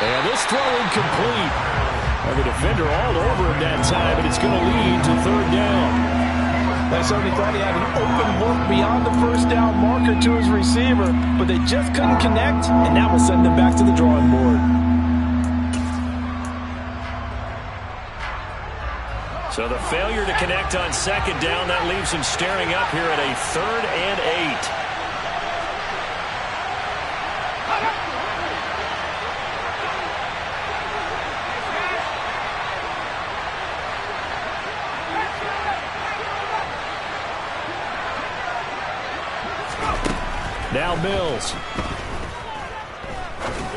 And this throw incomplete. And the defender all over him that time, and it's going to lead to third down. They certainly thought he had an open look beyond the first down marker to his receiver, but they just couldn't connect, and that will send them back to the drawing board. So the failure to connect on second down, that leaves him staring up here at a 3rd and 8. Now Mills.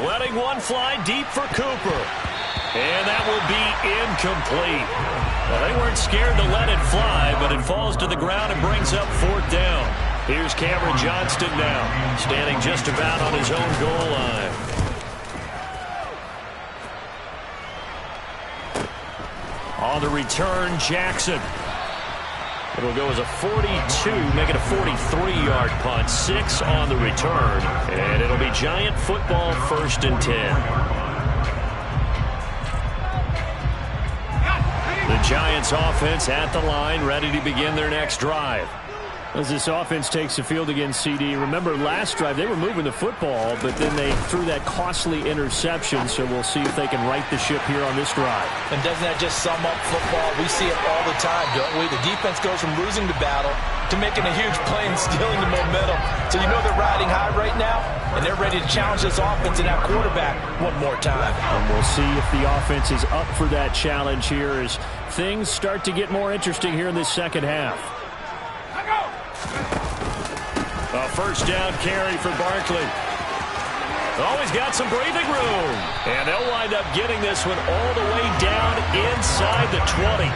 Letting one fly deep for Cooper. And that will be incomplete. Well, they weren't scared to let it fly, but it falls to the ground and brings up 4th down. Here's Cameron Johnston now, standing just about on his own goal line. On the return, Jackson. It'll go as a 42, make it a 43-yard punt, 6 on the return, and it'll be Giant football 1st and 10. The Giants offense at the line, ready to begin their next drive. As this offense takes the field against CD, remember last drive they were moving the football, but then they threw that costly interception, so we'll see if they can right the ship here on this drive. And doesn't that just sum up football? We see it all the time, don't we? The defense goes from losing the battle to making a huge play and stealing the momentum. So you know they're riding high right now, and they're ready to challenge this offense and that quarterback one more time. And we'll see if the offense is up for that challenge here as things start to get more interesting here in this second half. A 1st down carry for Barkley. Always got some breathing room. And they'll wind up getting this one all the way down inside the 20.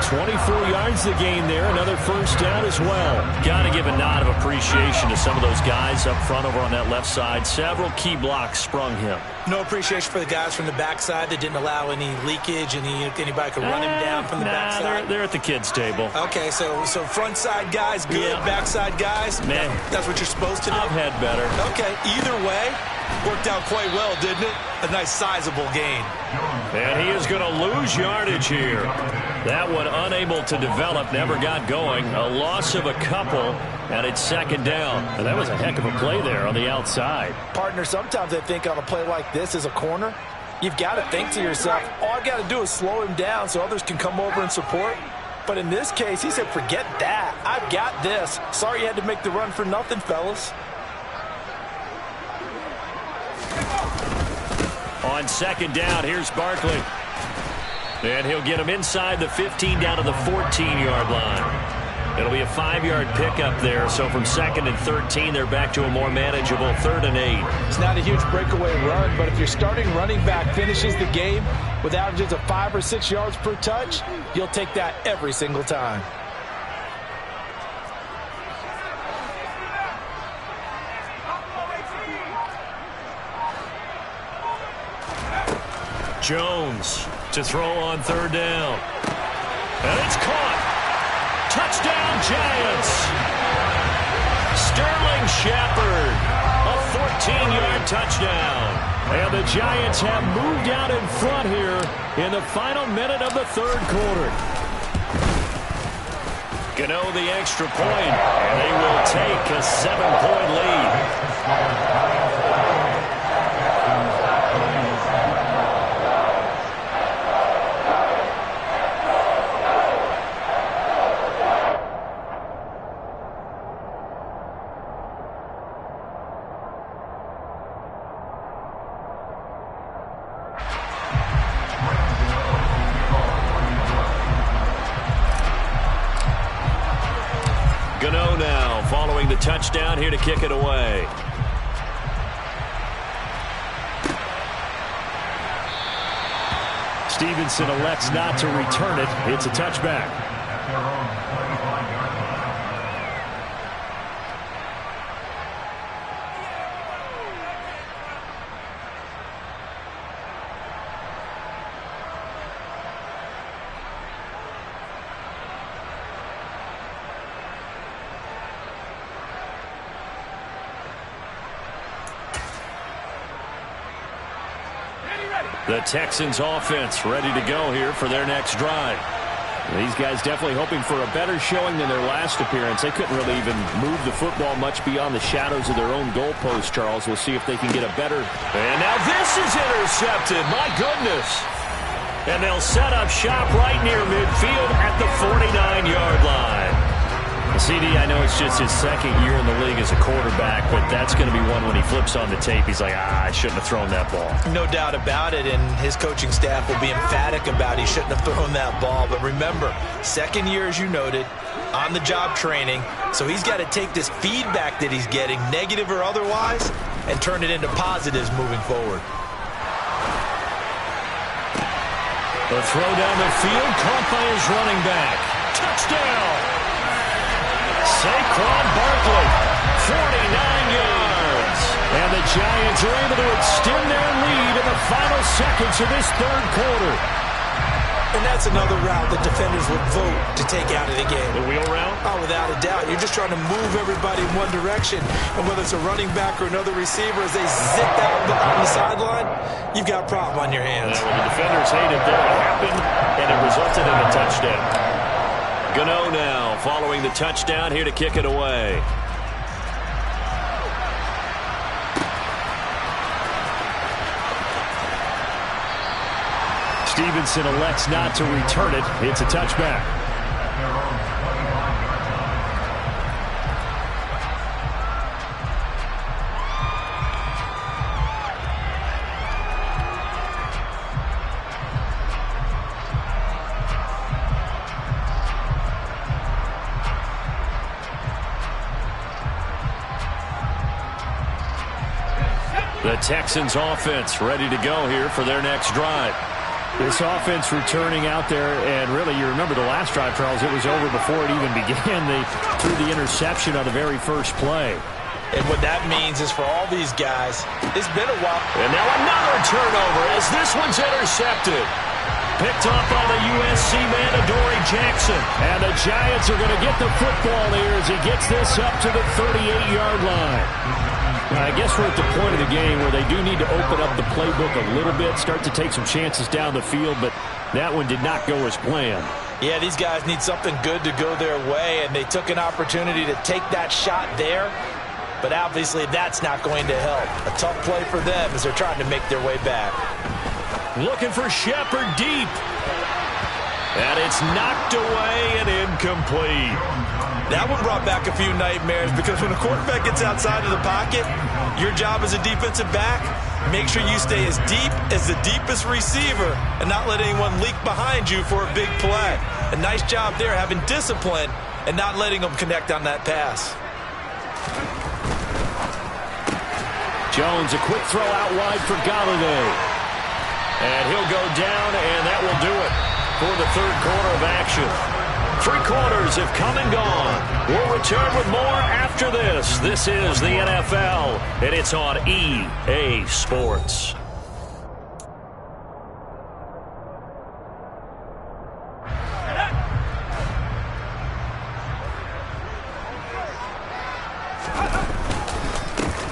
24 yards the gain there. Another 1st down as well. Got to give a nod of appreciation to some of those guys up front over on that left side. Several key blocks sprung him. No appreciation for the guys from the backside that didn't allow any leakage, anybody could run him down from the backside. They're at the kids' table. Okay, so front side guys good, backside guys, that's what you're supposed to do? I've had better. Okay, either way, worked out quite well, didn't it? A nice sizable gain. And he is going to lose yardage here. That one unable to develop, never got going. A loss of a couple, and it's 2nd down. And that was a heck of a play there on the outside. Partner, sometimes I think on a play like this as a corner, you've got to think to yourself, all I got to do is slow him down so others can come over and support. But in this case, he said, forget that. I've got this. Sorry you had to make the run for nothing, fellas. On 2nd down, here's Barkley. And he'll get him inside the 15 down to the 14-yard line. It'll be a 5-yard pickup there. So from 2nd and 13, they're back to a more manageable 3rd and 8. It's not a huge breakaway run, but if your starting running back finishes the game with averages of 5 or 6 yards per touch, you'll take that every single time. Jones to throw on 3rd down. And it's caught. Touchdown, Giants. Sterling Shepard, a 14-yard touchdown. And the Giants have moved out in front here in the final minute of the 3rd quarter. Gano the extra point, and they will take a 7-point lead. Gano now following the touchdown here to kick it away. Stevenson elects not to return it. It's a touchback. The Texans offense ready to go here for their next drive. These guys definitely hoping for a better showing than their last appearance. They couldn't really even move the football much beyond the shadows of their own goalpost, Charles. We'll see if they can get a better... And now this is intercepted. My goodness. And they'll set up shop right near midfield at the 49-yard line. CD, I know it's just his second year in the league as a quarterback, but that's going to be one when he flips on the tape. He's like, I shouldn't have thrown that ball. No doubt about it, and his coaching staff will be emphatic about he shouldn't have thrown that ball. But remember, second year, as you noted, on-the-job training, so he's got to take this feedback that he's getting, negative or otherwise, and turn it into positives moving forward. The throw down the field, caught by his running back. Touchdown! Saquon Barkley, 49 yards. And the Giants are able to extend their lead in the final seconds of this third quarter. And that's another route that defenders would vote to take out of the game. The wheel route? Oh, without a doubt. You're just trying to move everybody in one direction. And whether it's a running back or another receiver, as they zip out on the sideline, you've got a problem on your hands. Well, the defenders hated that it happened, and it resulted in a touchdown. Gano now following the touchdown, here to kick it away. Stevenson elects not to return it. It's a touchback. The Texans offense ready to go here for their next drive. This offense returning out there, and really, you remember the last drive, Charles, it was over before it even began. They threw the interception on the very first play. And what that means is for all these guys, it's been a while. And now another turnover as this one's intercepted. Picked up by the USC man, Adoree Jackson. And the Giants are going to get the football here as he gets this up to the 38-yard line. I guess we're at the point of the game where they do need to open up the playbook a little bit, start to take some chances down the field, but that one did not go as planned. Yeah, these guys need something good to go their way, and they took an opportunity to take that shot there, but obviously that's not going to help. A tough play for them as they're trying to make their way back. Looking for Shepard deep. And it's knocked away and incomplete. That one brought back a few nightmares because when a quarterback gets outside of the pocket, your job as a defensive back, make sure you stay as deep as the deepest receiver and not let anyone leak behind you for a big play. A nice job there having discipline and not letting them connect on that pass. Jones, a quick throw out wide for Galladay. And he'll go down, and that will do it for the third quarter of action. 3 quarters have come and gone. We'll return with more after this. This is the NFL, and it's on EA Sports.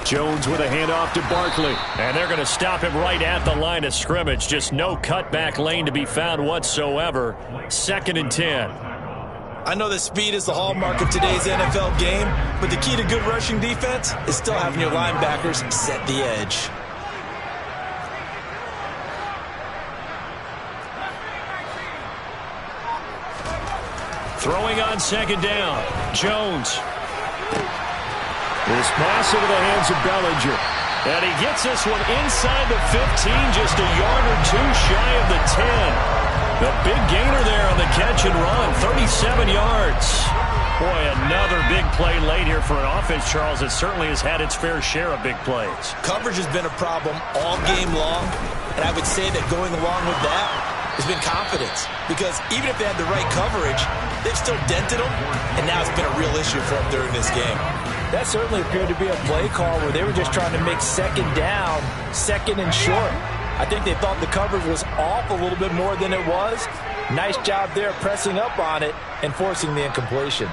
Jones with a handoff to Barkley. And they're going to stop him right at the line of scrimmage. Just no cutback lane to be found whatsoever. 2nd and 10. I know that speed is the hallmark of today's NFL game, but the key to good rushing defense is still having your linebackers set the edge. Throwing on 2nd down. Jones. This pass into the hands of Bellinger. And he gets this one inside the 15, just a yard or two shy of the 10. The big gainer there on the catch and run, 37 yards. Boy, another big play late here for an offense, Charles, that certainly has had its fair share of big plays. Coverage has been a problem all game long, and I would say that going along with that has been confidence. Because even if they had the right coverage, they've still dented them, and now it's been a real issue for them during this game. That certainly appeared to be a play call where they were just trying to make 2nd down, 2nd and short. I think they thought the coverage was off a little bit more than it was. Nice job there pressing up on it and forcing the incompletion.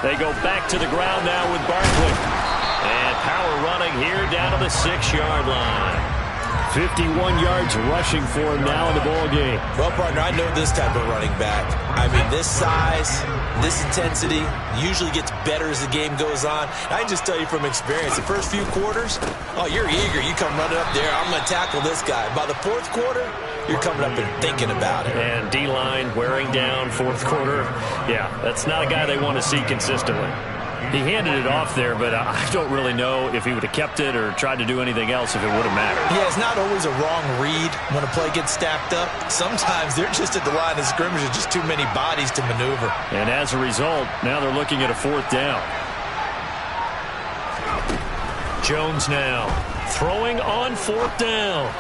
They go back to the ground now with Barkley. And power running here down to the 6-yard line. 51 yards rushing for him now in the ball game. Well, partner, I know this type of running back. I mean, this size, this intensity usually gets better as the game goes on. I can just tell you from experience, the first few quarters, oh, you're eager. You come running up there, I'm going to tackle this guy. By the fourth quarter, you're coming up and thinking about it. And D-line wearing down fourth quarter. Yeah, that's not a guy they want to see consistently. He handed it off there, but I don't really know if he would have kept it or tried to do anything else if it would have mattered. Yeah, it's not always a wrong read when a play gets stacked up. Sometimes they're just at the line of scrimmage with just too many bodies to maneuver. And as a result, now they're looking at a 4th down. Jones now throwing on 4th down.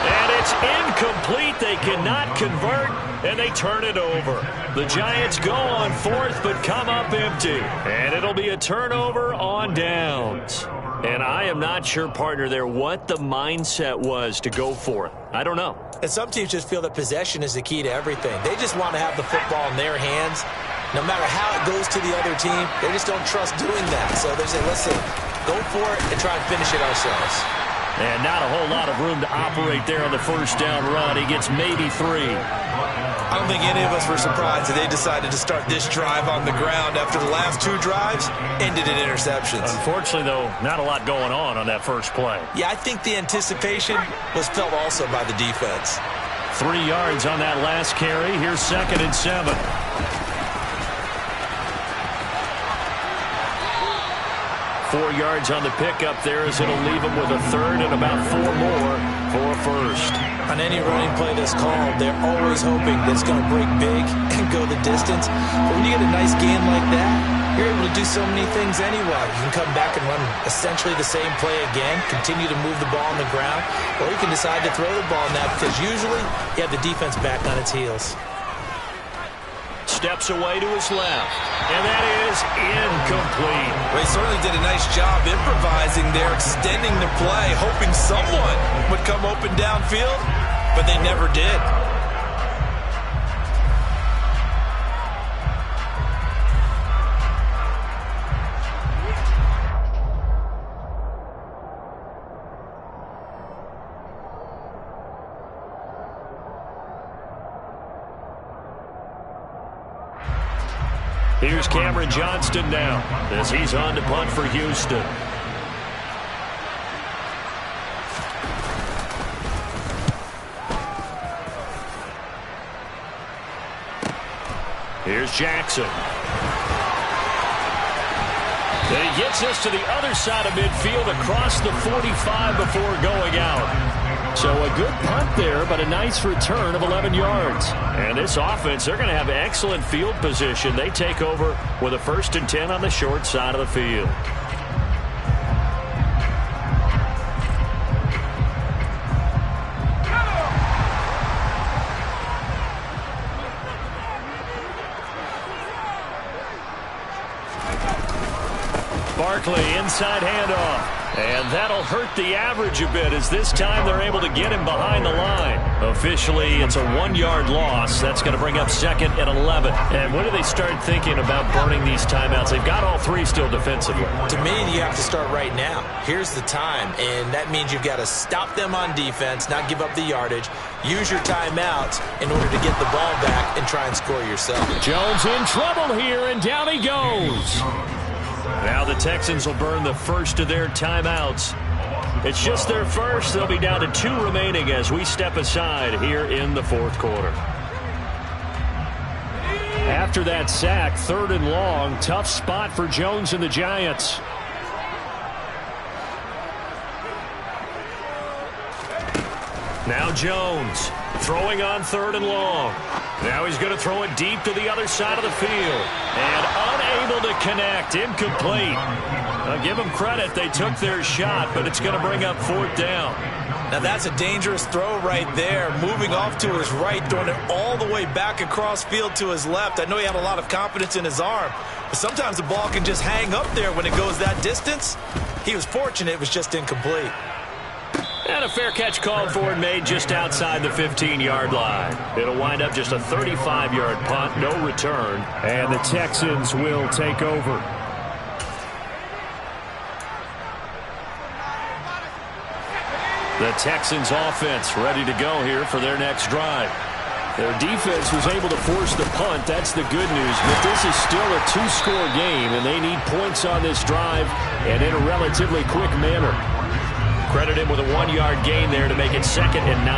And it's incomplete. They cannot convert, and they turn it over. The Giants go on 4th, but come up empty. And it'll be a turnover on downs. And I am not sure, partner, there what the mindset was to go for it. I don't know. And some teams just feel that possession is the key to everything. They just want to have the football in their hands. No matter how it goes to the other team, they just don't trust doing that. So they say, listen, go for it and try and finish it ourselves. And not a whole lot of room to operate there on the 1st down run. He gets maybe 3. I don't think any of us were surprised that they decided to start this drive on the ground after the last 2 drives ended in interceptions. Unfortunately, though, not a lot going on that first play. Yeah, I think the anticipation was felt also by the defense. 3 yards on that last carry. Here's 2nd and 7. Four yards on the pickup there as it'll leave them with a 3rd and about 4 more for a 1st. On any running play that's called, they're always hoping that it's going to break big and go the distance. But when you get a nice gain like that, you're able to do so many things anyway. You can come back and run essentially the same play again, continue to move the ball on the ground, or you can decide to throw the ball now because usually you have the defense back on its heels. Steps away to his left, and that is incomplete. Well, he certainly did a nice job improvising there, extending the play, hoping someone would come open downfield, but they never did. Here's Cameron Johnston now as he's on to punt for Houston. Here's Jackson. And he gets us to the other side of midfield across the 45 before going out. So a good punt there, but a nice return of 11 yards. And this offense, they're going to have excellent field position. They take over with a 1st and 10 on the short side of the field. Barkley, inside handoff. And that'll hurt the average a bit as this time they're able to get him behind the line. Officially, it's a 1-yard loss. That's going to bring up 2nd and 11. And when do they start thinking about burning these timeouts? They've got all 3 still defensively. To me, you have to start right now. Here's the time, and that means you've got to stop them on defense, not give up the yardage, use your timeouts in order to get the ball back and try and score yourself. Jones in trouble here, and down he goes. Now the Texans will burn the first of their timeouts. It's just their first. They'll be down to 2 remaining as we step aside here in the 4th quarter. After that sack, 3rd and long, tough spot for Jones and the Giants. Now Jones throwing on 3rd and long. Now he's going to throw it deep to the other side of the field. And unable to connect. Incomplete. I'll give them credit. They took their shot, but it's going to bring up 4th down. Now that's a dangerous throw right there. Moving off to his right, throwing it all the way back across field to his left. I know he had a lot of confidence in his arm, but sometimes the ball can just hang up there when it goes that distance. He was fortunate it was just incomplete. And a fair catch called for and made just outside the 15-yard line. It'll wind up just a 35-yard punt, no return, and the Texans will take over. The Texans offense ready to go here for their next drive. Their defense was able to force the punt. That's the good news. But this is still a two-score game, and they need points on this drive and in a relatively quick manner. Credit him with a 1-yard gain there to make it 2nd and 9.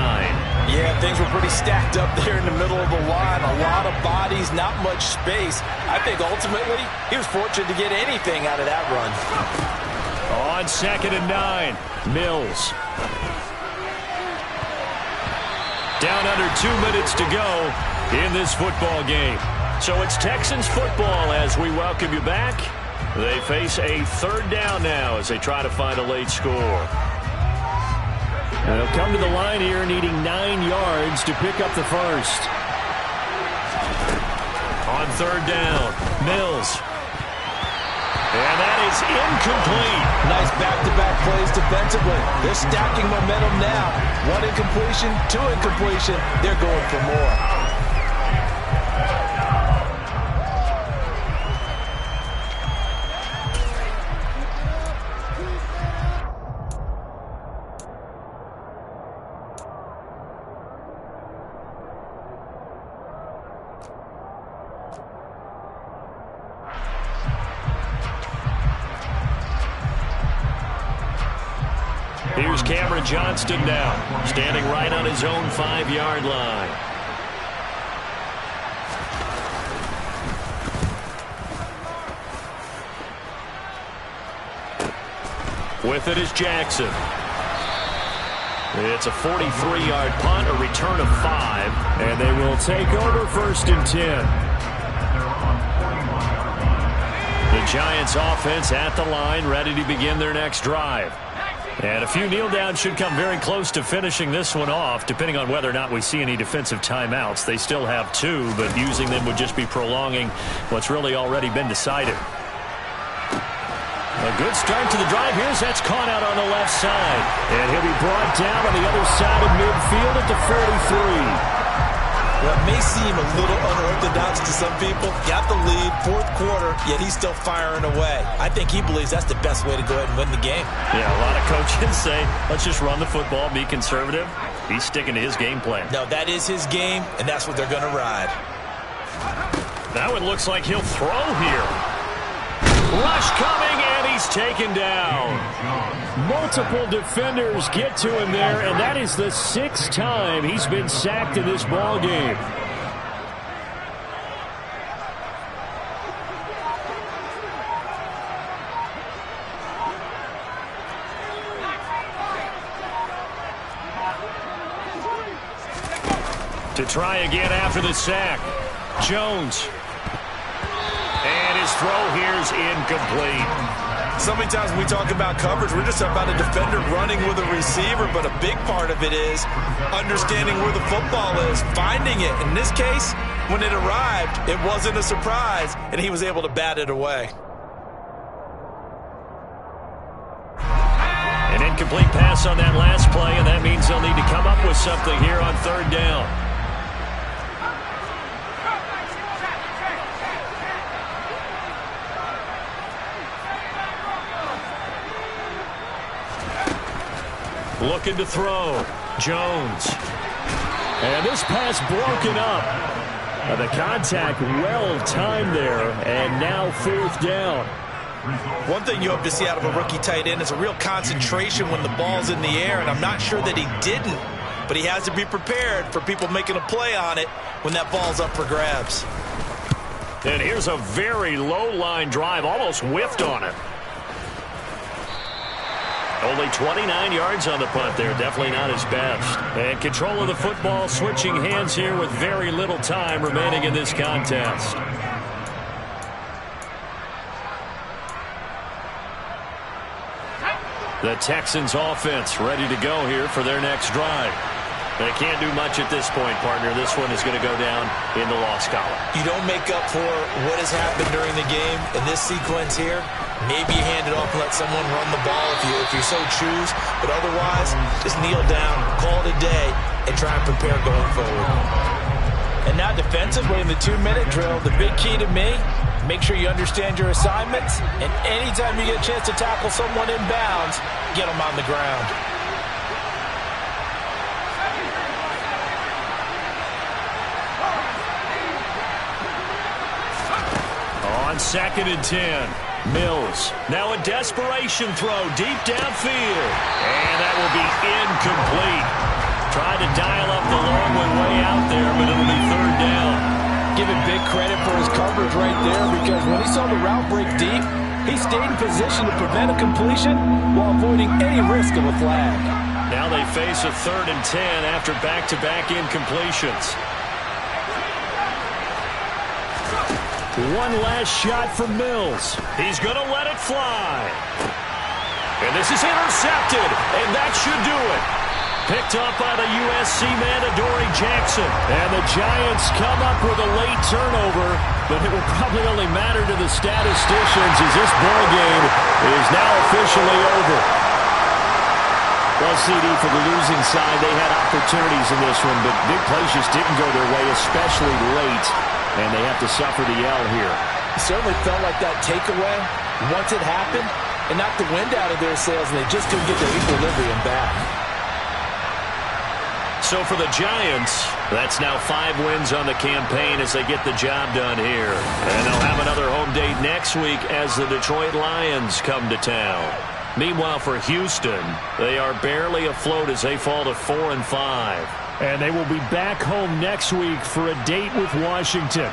Yeah, things were pretty stacked up there in the middle of the line. A lot of bodies, not much space. I think ultimately he was fortunate to get anything out of that run. On 2nd and 9, Mills. Down under 2 minutes to go in this football game. So it's Texans football as we welcome you back. They face a 3rd down now as they try to find a late score. They'll come to the line here needing 9 yards to pick up the first. On 3rd down, Mills. And that is incomplete. Nice back-to-back plays defensively. They're stacking momentum now. 1 incompletion, 2 incompletion. They're going for more. Here's Cameron Johnston now, standing right on his own 5-yard line. With it is Jackson. It's a 43-yard punt, a return of 5, and they will take over 1st and 10. The Giants offense at the line, ready to begin their next drive. And a few kneel downs should come very close to finishing this one off, depending on whether or not we see any defensive timeouts. They still have 2, but using them would just be prolonging what's really already been decided. A good start to the drive. Here's that's caught out on the left side. And he'll be brought down on the other side of midfield at the 43. Well, it may seem a little unorthodox to some people. Got the lead, 4th quarter, yet he's still firing away. I think he believes that's the best way to go ahead and win the game. Yeah, a lot of coaches say, let's just run the football, be conservative. He's sticking to his game plan. No, that is his game, and that's what they're going to ride. That one looks like he'll throw here. Rush coming, and he's taken down. Multiple defenders get to him there, and that is the 6th time he's been sacked in this ball game. To try again after the sack, Jones. And his throw here's incomplete. So many times when we talk about coverage, we're just about a defender running with a receiver, but a big part of it is understanding where the football is, finding it. In this case, when it arrived, it wasn't a surprise, and he was able to bat it away. An incomplete pass on that last play, and that means they'll need to come up with something here on 3rd down. Looking to throw. Jones. And this pass broken up. The contact well timed there. And now 4th down. One thing you hope to see out of a rookie tight end is a real concentration when the ball's in the air. And I'm not sure that he didn't. But he has to be prepared for people making a play on it when that ball's up for grabs. And here's a very low line drive. Almost whiffed on it. Only 29 yards on the punt there. Definitely not his best. And control of the football switching hands here with very little time remaining in this contest. The Texans offense ready to go here for their next drive. They can't do much at this point, partner. This one is going to go down in the loss column. You don't make up for what has happened during the game. In this sequence here, maybe you hand it off and let someone run the ball if you so choose. But otherwise, just kneel down, call it a day, and try and prepare going forward. And now defensively in the 2-minute drill, the big key to me, make sure you understand your assignments. And anytime you get a chance to tackle someone in bounds, get them on the ground. On 2nd and 10, Mills. Now a desperation throw deep downfield. And that will be incomplete. Tried to dial up the long one way out there, but it'll be 3rd down. Give him big credit for his coverage right there, because when he saw the route break deep, he stayed in position to prevent a completion while avoiding any risk of a flag. Now they face a 3rd and 10 after back-to-back incompletions. One last shot for Mills. He's going to let it fly. And this is intercepted, and that should do it. Picked up by the USC man, Adoree Jackson. And the Giants come up with a late turnover, but it will probably only matter to the statisticians as this ball game is now officially over. Well, CD, for the losing side, they had opportunities in this one, but big plays just didn't go their way, especially late. And they have to suffer the L here. It certainly felt like that takeaway, once it happened, it knocked the wind out of their sails, and they just couldn't get their equilibrium back. So for the Giants, that's now 5 wins on the campaign as they get the job done here. And they'll have another home date next week as the Detroit Lions come to town. Meanwhile, for Houston, they are barely afloat as they fall to 4-5. And they will be back home next week for a date with Washington.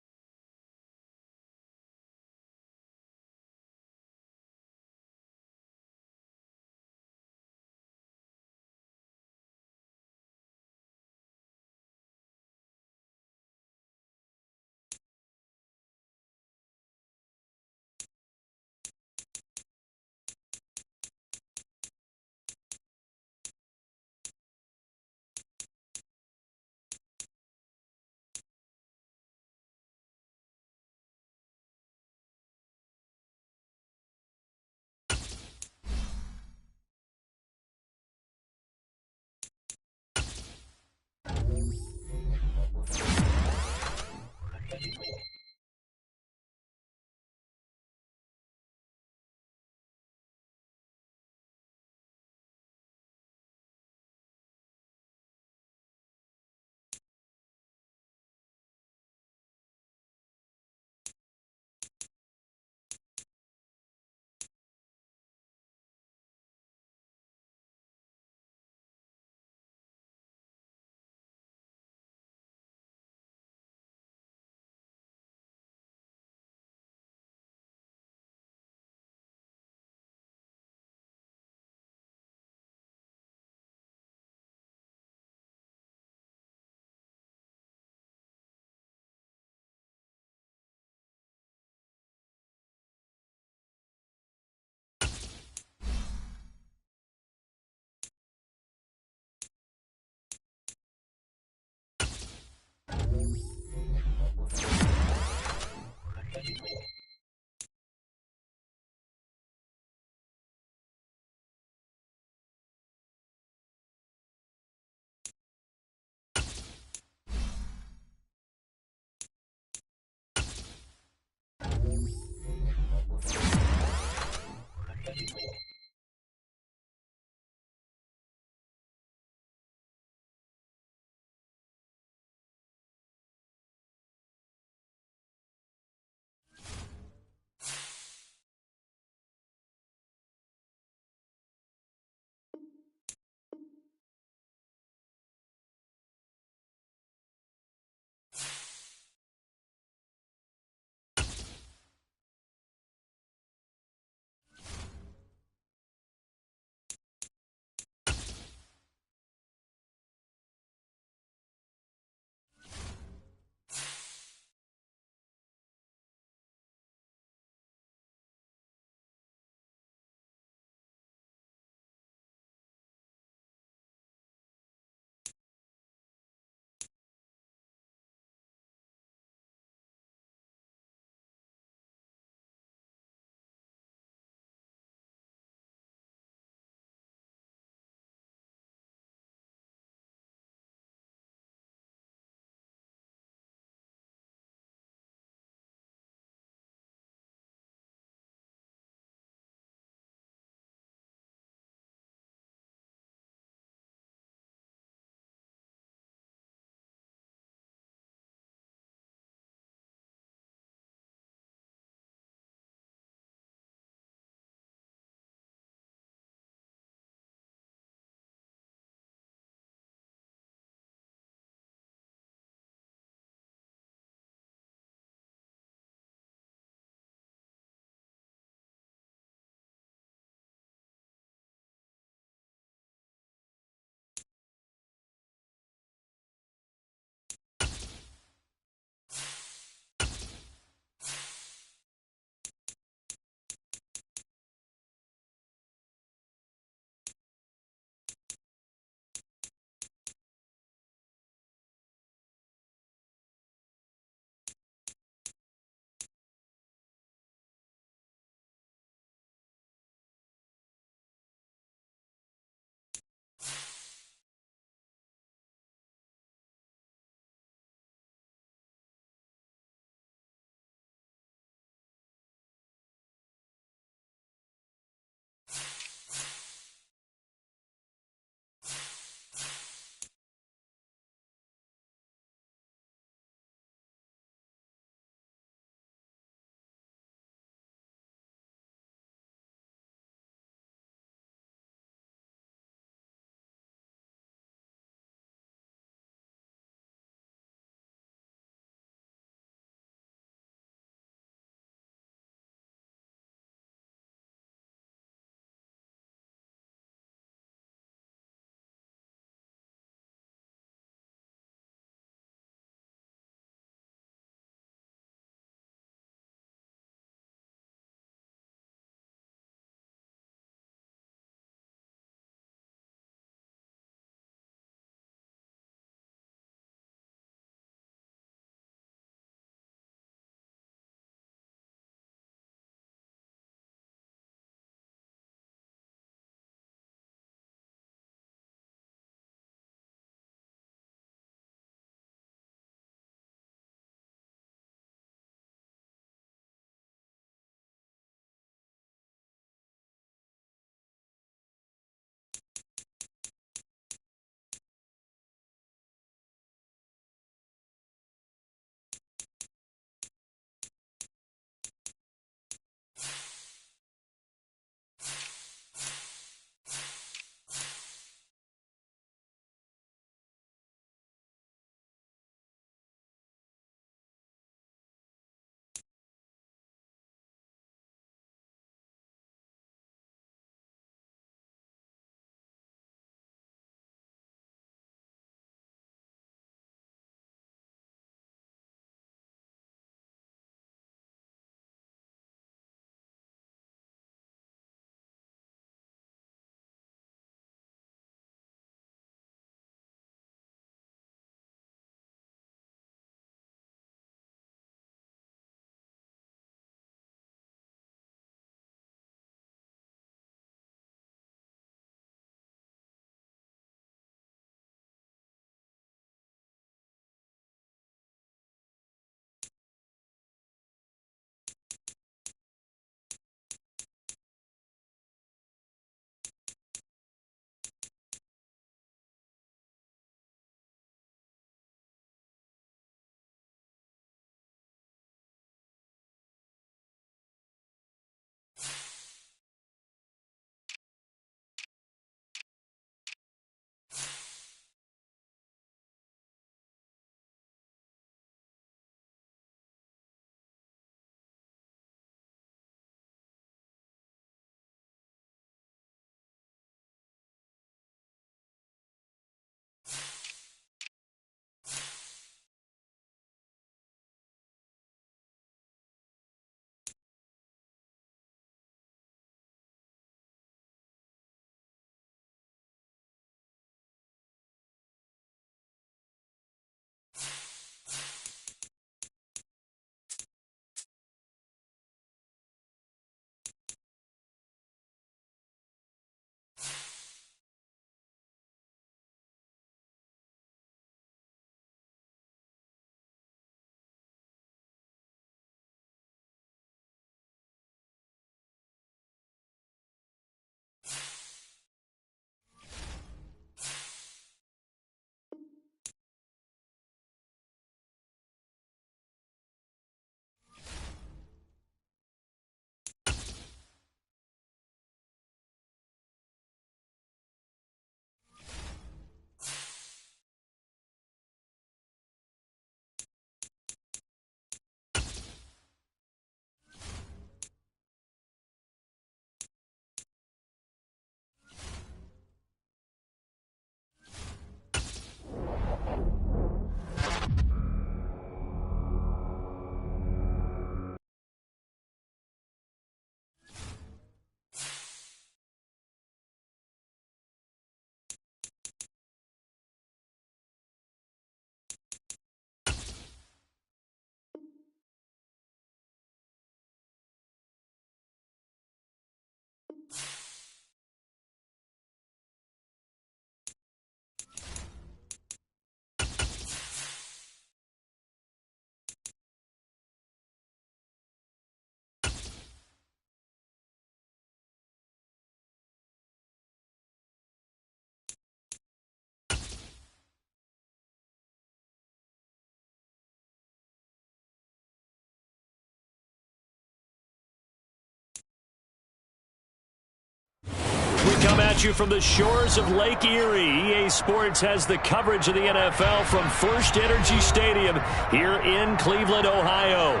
come at you from the shores of Lake Erie. EA Sports has the coverage of the NFL from First Energy Stadium here in Cleveland, Ohio.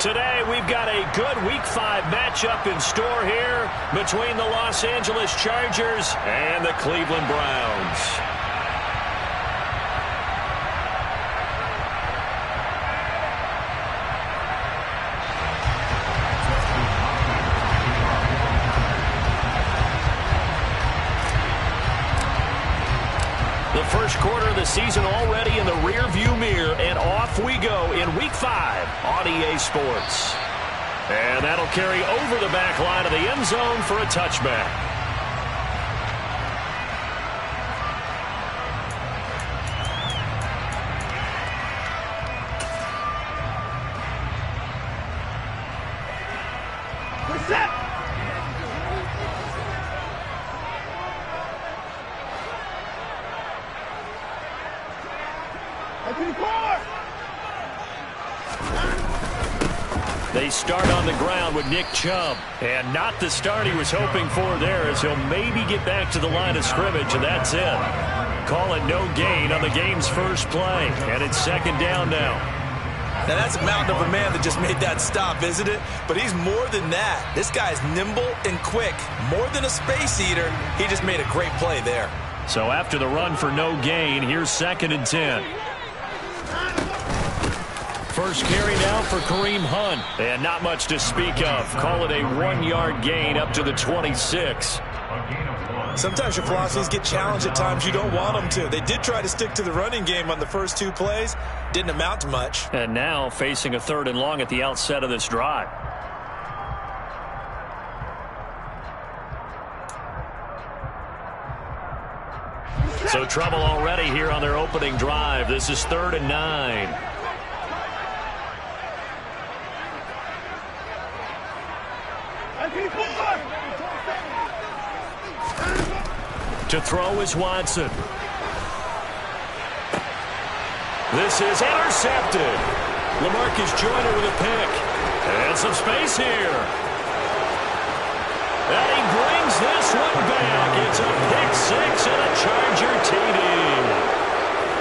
Today, we've got a good Week 5 matchup in store here between the Los Angeles Chargers and the Cleveland Browns. The first quarter of the season already in the rear-view mirror, and off we go in Week 5 on EA Sports. And that'll carry over the back line of the end zone for a touchback. They start on the ground with Nick Chubb. And not the start he was hoping for there, as he'll maybe get back to the line of scrimmage, and that's it. Call it no gain on the game's first play. And it's second down now. Now that's a mountain of a man that just made that stop, isn't it? But he's more than that. This guy's nimble and quick. More than a space eater, he just made a great play there. So after the run for no gain, here's 2nd and 10. First carry now for Kareem Hunt. And not much to speak of. Call it a 1-yard gain up to the 26. Sometimes your philosophies get challenged at times you don't want them to. They did try to stick to the running game on the first 2 plays. Didn't amount to much. And now facing a 3rd and long at the outset of this drive. So trouble already here on their opening drive. This is 3rd and 9. To throw is Watson. This is intercepted. LaMarcus Joyner with a pick. And some space here. And he brings this one back. It's a pick 6 and a Charger TD.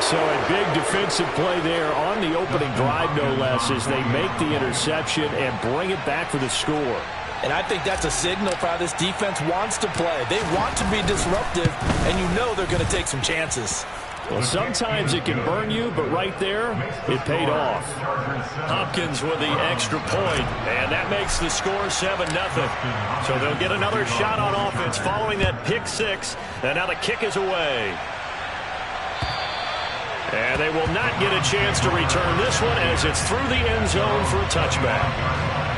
So a big defensive play there on the opening drive, no less, as they make the interception and bring it back for the score. And I think that's a signal for how this defense wants to play. They want to be disruptive, and you know they're going to take some chances. Well, sometimes it can burn you, but right there, it paid off. Hopkins with the extra point, and that makes the score 7-0. So they'll get another shot on offense following that pick 6, and now the kick is away. And they will not get a chance to return this one as it's through the end zone for a touchback.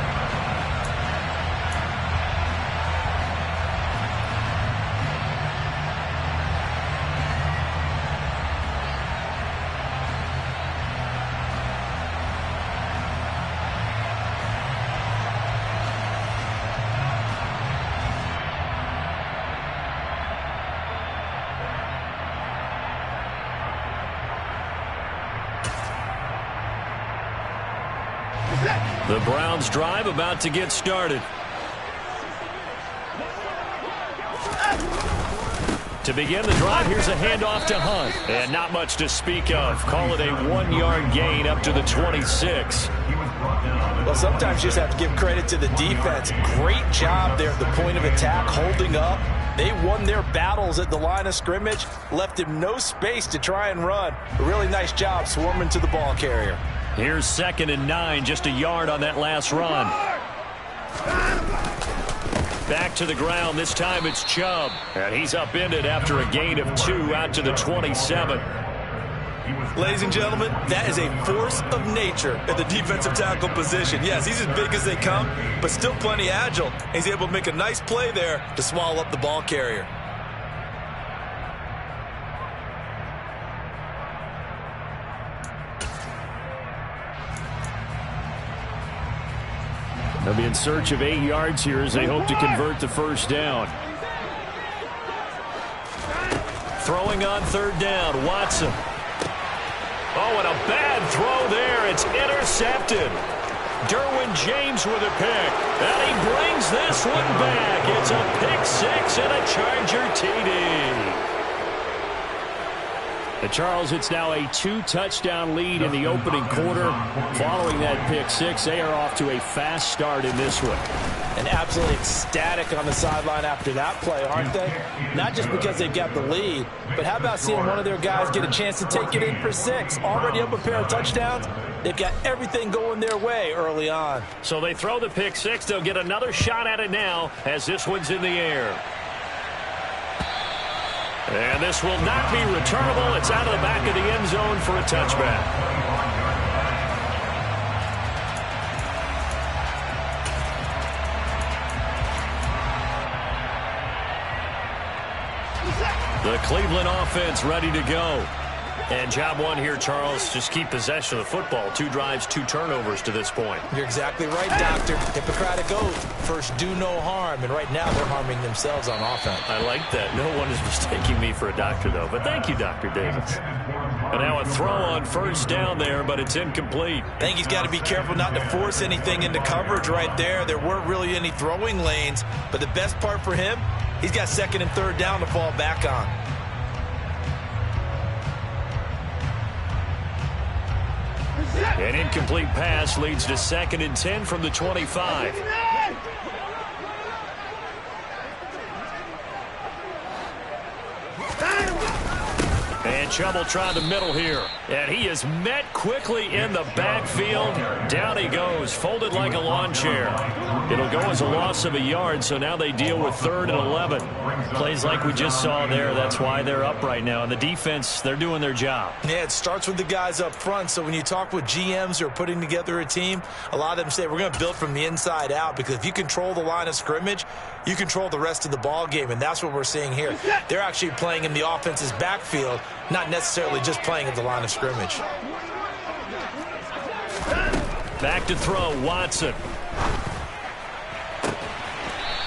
The Browns drive about to get started. To begin the drive, here's a handoff to Hunt. And not much to speak of. Call it a 1-yard gain up to the 26. Well, sometimes you just have to give credit to the defense. Great job there at the point of attack, holding up. They won their battles at the line of scrimmage, left him no space to try and run. A really nice job swarming to the ball carrier. Here's 2nd and 9, just a yard on that last run. Back to the ground, this time it's Chubb. And he's upended after a gain of 2 out to the 27. Ladies and gentlemen, that is a force of nature at the defensive tackle position. Yes, he's as big as they come, but still plenty agile. He's able to make a nice play there to swallow up the ball carrier. They'll be in search of 8 yards here as they hope to convert the first down. Throwing on 3rd down, Watson. Oh, and a bad throw there. It's intercepted. Derwin James with a pick. And he brings this one back. It's a pick six and a Charger TD. The Charles, it's now a 2-touchdown lead in the opening quarter. Following that pick six, they are off to a fast start in this one. And absolutely ecstatic on the sideline after that play, aren't they? Not just because they've got the lead, but how about seeing one of their guys get a chance to take it in for six? Already up a pair of touchdowns. They've got everything going their way early on. So they throw the pick six. They'll get another shot at it now as this one's in the air. And this will not be returnable. It's out of the back of the end zone for a touchback. The Cleveland offense ready to go. And job one here, Charles, just keep possession of the football. 2 drives, 2 turnovers to this point. You're exactly right, Doctor. Hippocratic oath. First, do no harm. And right now, they're harming themselves on offense. I like that. No one is mistaking me for a doctor, though. But thank you, Dr. Davis. And now a throw on first down there, but it's incomplete. I think he's got to be careful not to force anything into coverage right there. There weren't really any throwing lanes. But the best part for him, he's got 2nd and 3rd down to fall back on. An incomplete pass leads to 2nd and 10 from the 25. And Chubb try the middle here. And he is met quickly in the backfield. Down he goes, folded like a lawn chair. It'll go as a loss of a yard, so now they deal with 3rd and 11. Plays like we just saw there. That's why they're up right now. And the defense, they're doing their job. Yeah, it starts with the guys up front. So when you talk with GMs who are putting together a team, a lot of them say we're going to build from the inside out, because if you control the line of scrimmage, you control the rest of the ball game, and that's what we're seeing here. They're actually playing in the offense's backfield, not necessarily just playing at the line of scrimmage. Back to throw, Watson.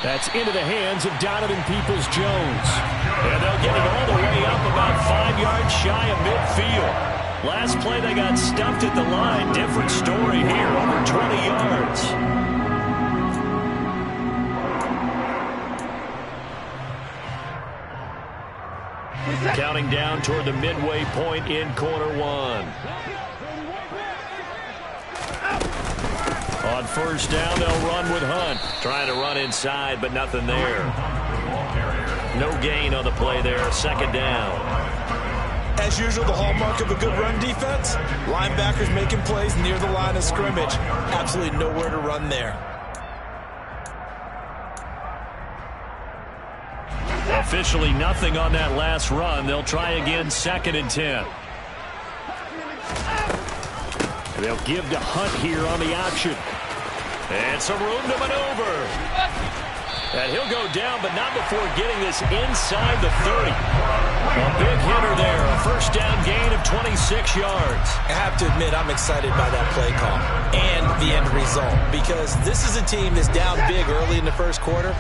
That's into the hands of Donovan Peoples-Jones. And they'll get it all the way up about 5 yards shy of midfield. Last play they got stuffed at the line. Different story here, over 20 yards. Counting down toward the midway point in quarter one. On first down, they'll run with Hunt. Trying to run inside, but nothing there. No gain on the play there. 2nd down. As usual, the hallmark of a good run defense, linebackers making plays near the line of scrimmage. Absolutely nowhere to run there. Officially nothing on that last run. They'll try again, 2nd and 10. They'll give to Hunt here on the option. And some room to maneuver. And he'll go down, but not before getting this inside the 30. A big hitter there. A first down gain of 26 yards. I have to admit, I'm excited by that play call and the end result, because this is a team that's down big early in the first quarter.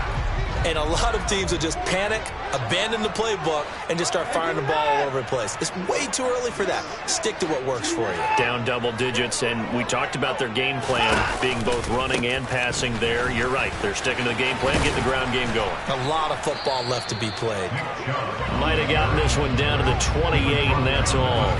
And a lot of teams will just panic, abandon the playbook, and just start firing the ball all over the place. It's way too early for that. Stick to what works for you. Down double digits, and we talked about their game plan being both running and passing there. You're right. They're sticking to the game plan, getting the ground game going. A lot of football left to be played. Might have gotten this one down to the 28, and that's all.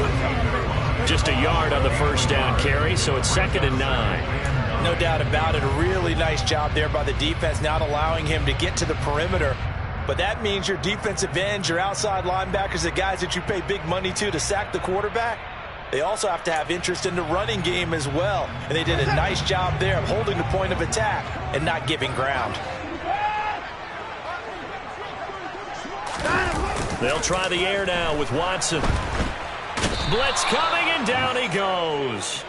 Just a yard on the first down carry, so it's 2nd and 9. No doubt about it. A really nice job there by the defense, not allowing him to get to the perimeter. But that means your defensive ends, your outside linebackers, the guys that you pay big money to sack the quarterback, they also have to have interest in the running game as well. And they did a nice job there of holding the point of attack and not giving ground. They'll try the air now with Watson. Blitz coming, and down he goes.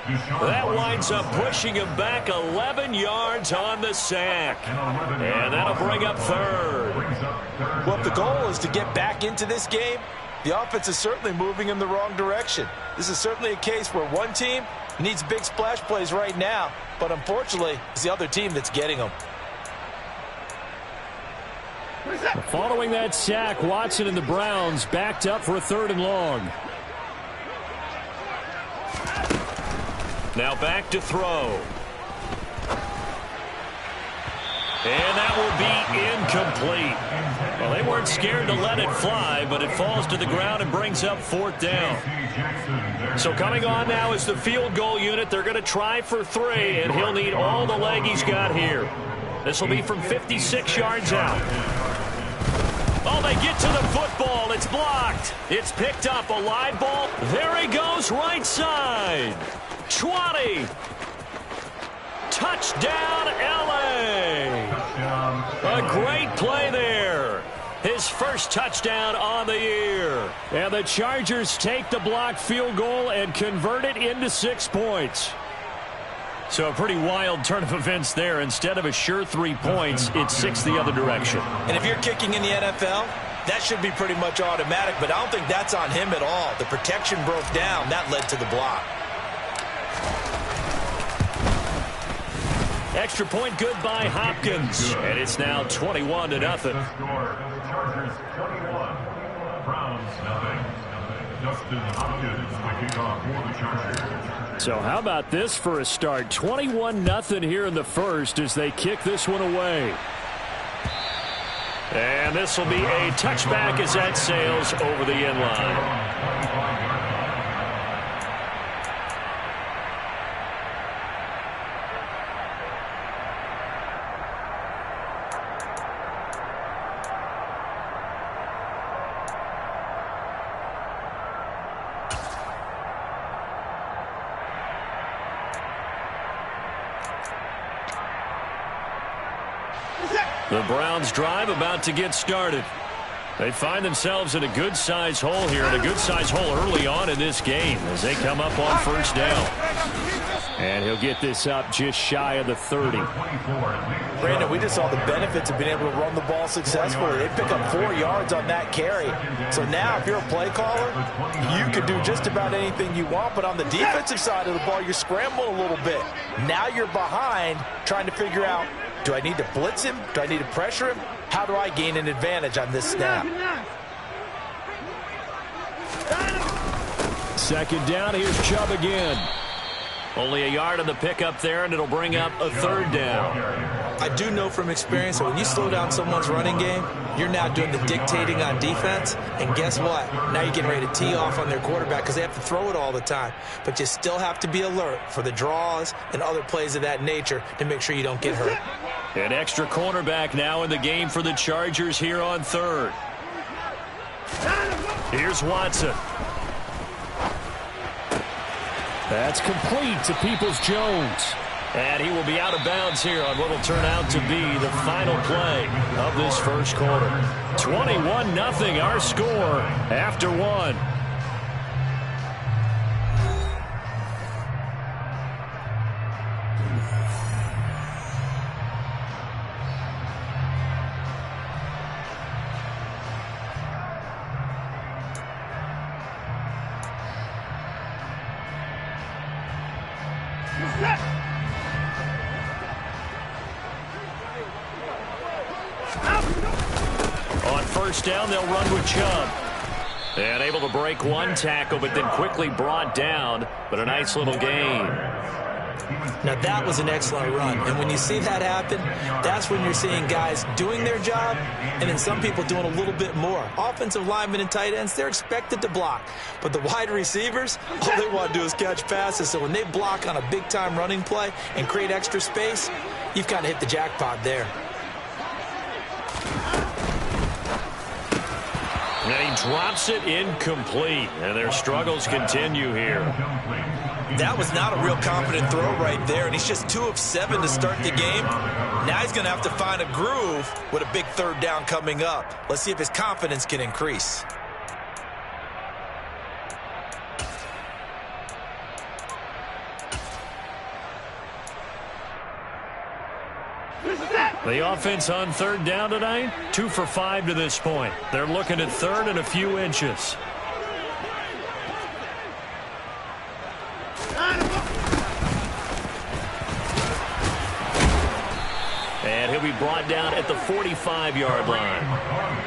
That winds up pushing him back 11 yards on the sack. And that'll bring up 3rd. Well, if the goal is to get back into this game, the offense is certainly moving in the wrong direction. This is certainly a case where one team needs big splash plays right now, but unfortunately, it's the other team that's getting them. Following that sack, Watson and the Browns backed up for a 3rd and long. Now back to throw. And that will be incomplete. Well, they weren't scared to let it fly, but it falls to the ground and brings up 4th down. So coming on now is the field goal unit. They're going to try for 3, and he'll need all the leg he's got here. This will be from 56 yards out. Oh, they get to the football. It's blocked. It's picked up. A live ball. There he goes, right side. 20. Touchdown, L.A. A great play there. His first touchdown on the year. And the Chargers take the blocked field goal and convert it into 6 points. So a pretty wild turn of events there. Instead of a sure 3 points, it's 6 the other direction. And if you're kicking in the NFL, that should be pretty much automatic, but I don't think that's on him at all. The protection broke down. That led to the block. Extra point good by Hopkins. And it's now 21-0. Chargers 21, Browns nothing. Justin Hopkins the kickoff for the Chargers. So how about this for a start? 21-0 here in the first as they kick this one away. And this will be a touchback as that sails over the end line. The Browns drive about to get started. They find themselves in a good-sized hole here, and a good-sized hole early on in this game as they come up on 1st down. And he'll get this up just shy of the 30. Brandon, we just saw the benefits of being able to run the ball successfully. They pick up 4 yards on that carry. So now if you're a play caller, you can do just about anything you want. But on the defensive side of the ball, you're scrambling a little bit. Now you're behind trying to figure out, do I need to blitz him? Do I need to pressure him? How do I gain an advantage on this snap? 2nd down, here's Chubb again. Only a yard on the pickup there, and it'll bring up a 3rd down. I do know from experience that when you slow down someone's running game, you're now doing the dictating on defense. And guess what? Now you're getting ready to tee off on their quarterback because they have to throw it all the time. But you still have to be alert for the draws and other plays of that nature to make sure you don't get hurt. An extra cornerback now in the game for the Chargers here on 3rd. Here's Watson. That's complete to Peoples-Jones. And he will be out of bounds here on what will turn out to be the final play of this first quarter. 21-0 our score after 1. On 1st down, they'll run with Chubb. And able to break 1 tackle, but then quickly brought down. But a nice little gain. Now, that was an excellent run. And when you see that happen, that's when you're seeing guys doing their job and then some people doing a little bit more. Offensive linemen and tight ends, they're expected to block. But the wide receivers, all they want to do is catch passes. So when they block on a big-time running play and create extra space, you've kind of hit the jackpot there. And he drops it incomplete. And their struggles continue here. That was not a real confident throw right there, and he's just 2 of 7 to start the game. Now he's going to have to find a groove with a big 3rd down coming up. Let's see if his confidence can increase. The offense on 3rd down tonight, 2 for 5 to this point. They're looking at 3rd and a few inches. And he'll be brought down at the 45-yard line.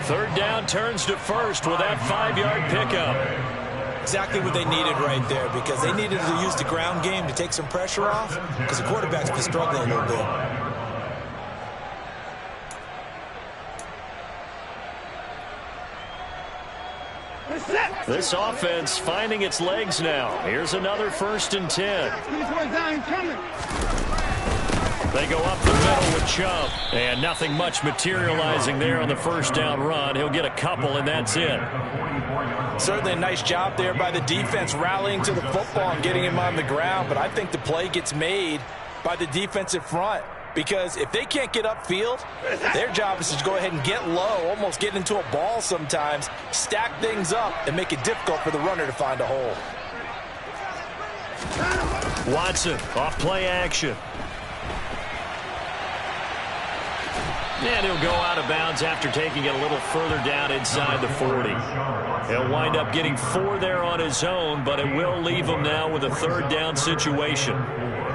3rd down turns to 1st with that 5-yard pickup. exactly what they needed right there, because they needed to use the ground game to take some pressure off, because the quarterback's been struggling a little bit. This offense finding its legs now. Here's another 1st and 10. They go up the middle with Chubb. And nothing much materializing there on the 1st down run. He'll get a couple, and that's it. Certainly a nice job there by the defense rallying to the football and getting him on the ground. But I think the play gets made by the defensive front. Because if they can't get upfield, their job is to go ahead and get low, almost get into a ball sometimes, stack things up, and make it difficult for the runner to find a hole. Watson off play action. And he'll go out of bounds after taking it a little further down inside the 40. He'll wind up getting 4 there on his own, but it will leave him now with a 3rd down situation.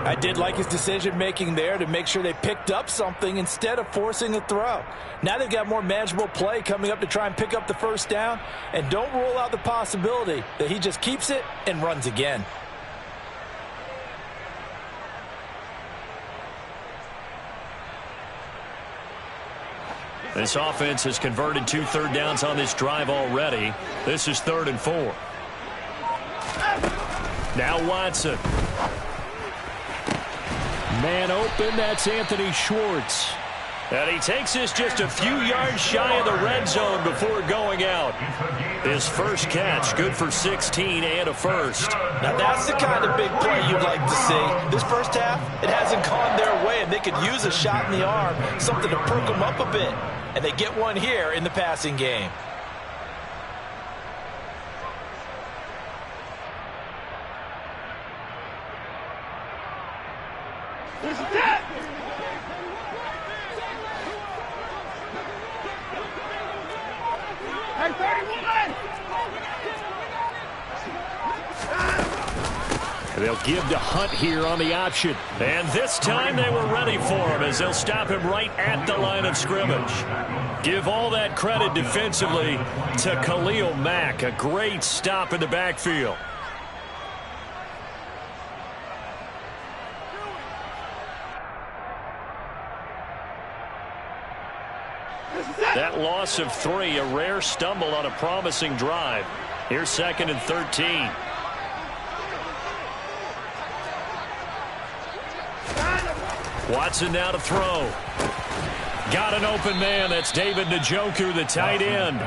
I did like his decision-making there to make sure they picked up something instead of forcing a throw. Now they've got more manageable play coming up to try and pick up the 1st down, and don't rule out the possibility that he just keeps it and runs again. This offense has converted 2 third downs on this drive already. This is 3rd and 4. Now Watson. Man open, that's Anthony Schwartz. And he takes this just a few yards shy of the red zone before going out. His first catch, good for 16 and a 1st. Now that's the kind of big play you'd like to see. This first half, it hasn't gone their way, and they could use a shot in the arm, something to perk them up a bit. And they get one here in the passing game. They'll give to Hunt here on the option. And this time they were ready for him as they'll stop him right at the line of scrimmage. Give all that credit defensively to Khalil Mack. A great stop in the backfield. That loss of 3, a rare stumble on a promising drive. Here's 2nd and 13. Watson now to throw. Got an open man. That's David Njoku, the tight end.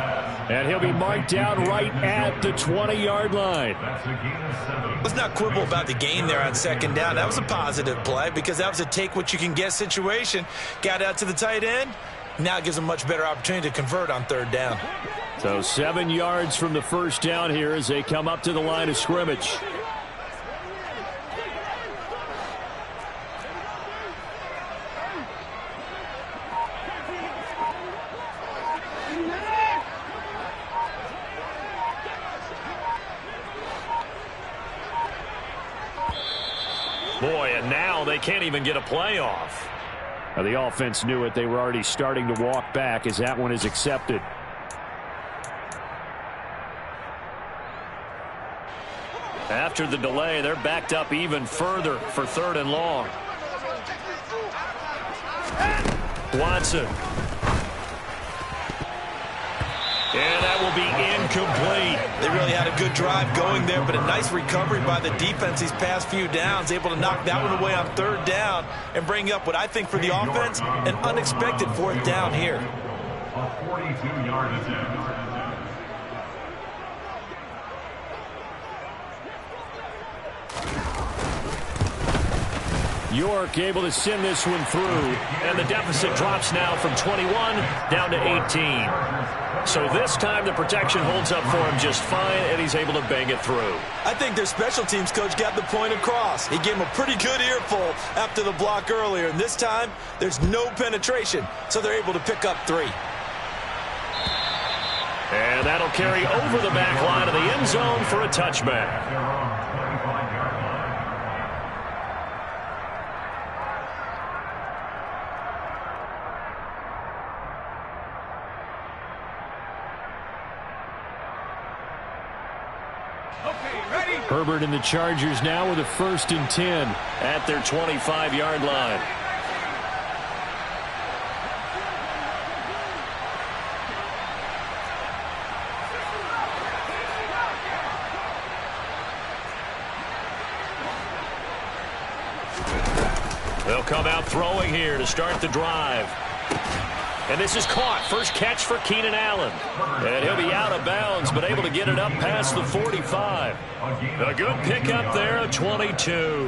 And he'll be marked down right at the 20-yard line. Let's not quibble about the gain there on 2nd down. That was a positive play because that was a take-what-you-can-get situation. Got out to the tight end. Now it gives them much better opportunity to convert on 3rd down. So 7 yards from the 1st down here as they come up to the line of scrimmage. Boy, and now they can't even get a play off. Now the offense knew it. They were already starting to walk back as that one is accepted. After the delay, they're backed up even further for 3rd and long. Watson. And that will be incomplete. They really had a good drive going there, but a nice recovery by the defense these past few downs, able to knock that one away on 3rd down and bring up what I think for the offense, an unexpected 4th down here. A 42-yard attempt. York able to send this one through, and the deficit drops now from 21 down to 18. So this time the protection holds up for him just fine, and he's able to bang it through. I think their special teams coach got the point across. He gave him a pretty good earful after the block earlier, and this time there's no penetration, so they're able to pick up 3. And that'll carry over the back line of the end zone for a touchback. Herbert and the Chargers now with a 1st and 10 at their 25-yard line. They'll come out throwing here to start the drive. And this is caught. First catch for Keenan Allen. And he'll be out of bounds, but able to get it up past the 45. A good pickup there, a 22.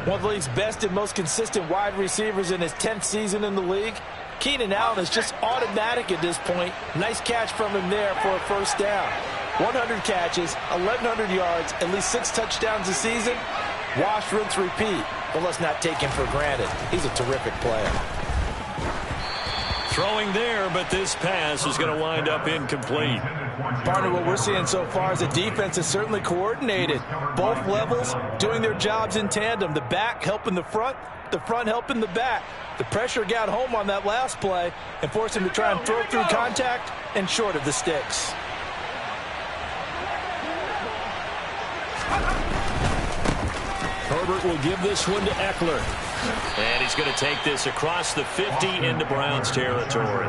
One of the league's best and most consistent wide receivers in his 10th season in the league. Keenan Allen is just automatic at this point. Nice catch from him there for a first down. 100 catches, 1,100 yards, at least 6 touchdowns a season. Wash, rinse, repeat. But let's not take him for granted. He's a terrific player. Throwing there, but this pass is going to wind up incomplete. Partner, what we're seeing so far is the defense is certainly coordinated. Both levels doing their jobs in tandem. The back helping the front helping the back. The pressure got home on that last play and forced him to try and throw through contact and short of the sticks. Herbert will give this one to Eckler. And he's going to take this across the 50 into Browns territory.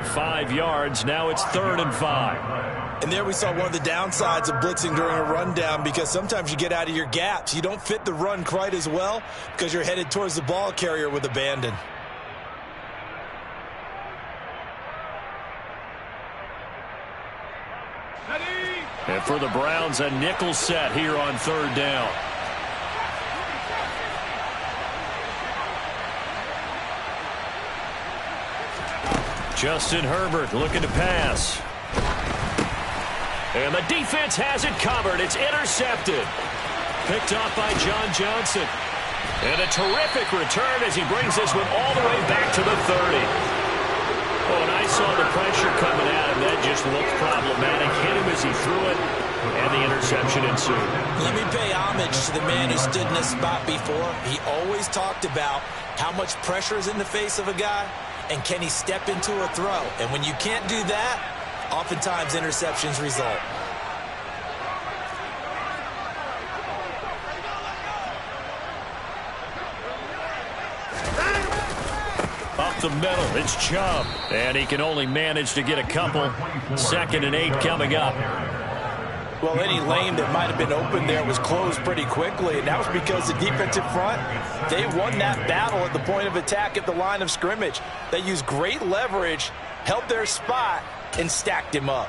5 yards. Now it's 3rd and 5. And there we saw one of the downsides of blitzing during a rundown, because sometimes you get out of your gaps. You don't fit the run quite as well because you're headed towards the ball carrier with abandon. And for the Browns, a nickel set here on 3rd down. Justin Herbert looking to pass. And the defense has it covered. It's intercepted. Picked off by John Johnson. And a terrific return as he brings this one all the way back to the 30. Oh, and I saw the pressure coming at him. That just looked problematic. Hit him as he threw it, and the interception ensued. Let me pay homage to the man who stood in this spot before. He always talked about how much pressure is in the face of a guy, and can he step into a throw? And when you can't do that, oftentimes interceptions result. Up the middle, it's Chubb. And he can only manage to get a couple. 2nd and 8 coming up. Well, any lane that might have been open there was closed pretty quickly, and that was because the defensive front, they won that battle at the point of attack at the line of scrimmage. They used great leverage, held their spot, and stacked him up.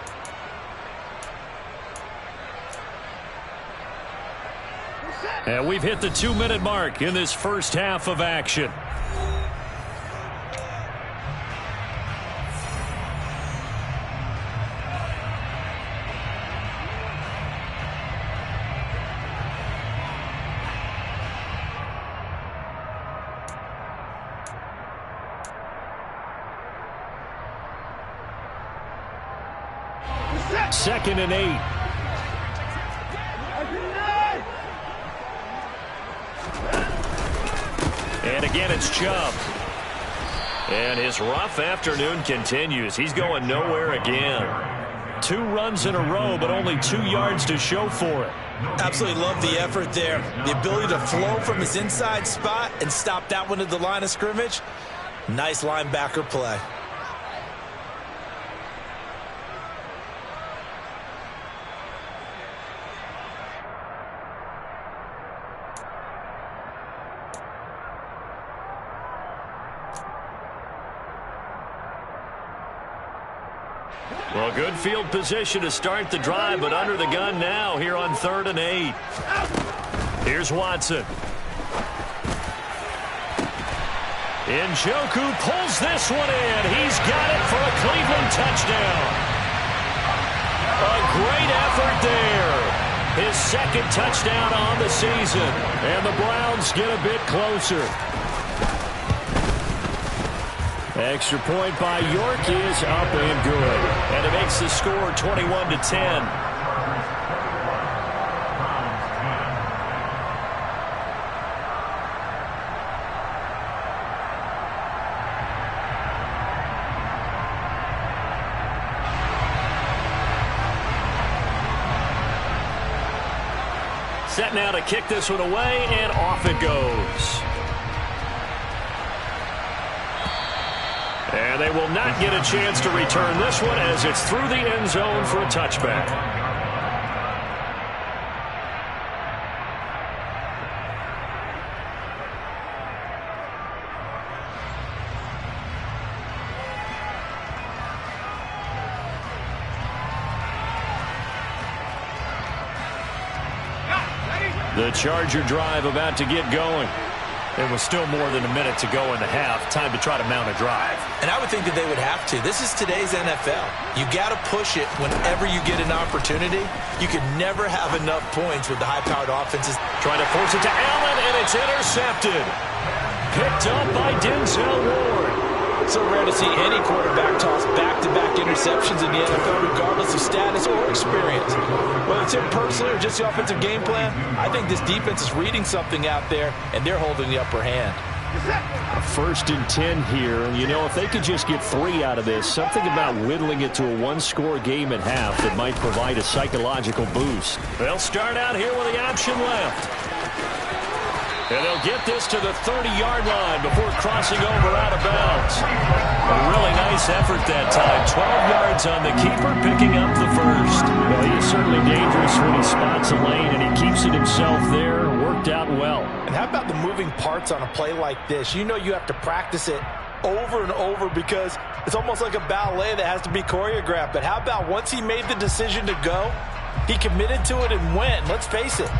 And we've hit the 2-minute mark in this first half of action. Second and 8. And again, it's Chubb. And his rough afternoon continues. He's going nowhere again. 2 runs in a row, but only 2 yards to show for it. Absolutely love the effort there. The ability to flow from his inside spot and stop that one at the line of scrimmage. Nice linebacker play. Well, good field position to start the drive, but under the gun now here on 3rd and 8. Here's Watson. Njoku pulls this one in. He's got it for a Cleveland touchdown. A great effort there. His 2nd touchdown on the season. And the Browns get a bit closer. Extra point by York is up and good. And it makes the score 21-10. Set now to kick this one away, and off it goes. And they will not get a chance to return this one as it's through the end zone for a touchback. The Charger drive about to get going. There was still more than a minute to go in the half. Time to try to mount a drive. And I would think that they would have to. This is today's NFL. You got to push it whenever you get an opportunity. You can never have enough points with the high-powered offenses. Trying to force it to Allen, and it's intercepted. Picked up by Denzel Ward. So rare to see any quarterback toss back-to-back interceptions in the NFL, regardless of status or experience. Whether it's him personally or just the offensive game plan, I think this defense is reading something out there, and they're holding the upper hand. A 1st and 10 here. You know, if they could just get 3 out of this, something about whittling it to a one-score game at half that might provide a psychological boost. They'll start out here with the option left. And they'll get this to the 30-yard line before crossing over out of bounds. A really nice effort that time. 12 yards on the keeper, picking up the first. Well, he is certainly dangerous when he spots a lane, and he keeps it himself there. Worked out well. And how about the moving parts on a play like this? You know you have to practice it over and over because it's almost like a ballet that has to be choreographed. But how about once he made the decision to go, he committed to it and went. Let's face it.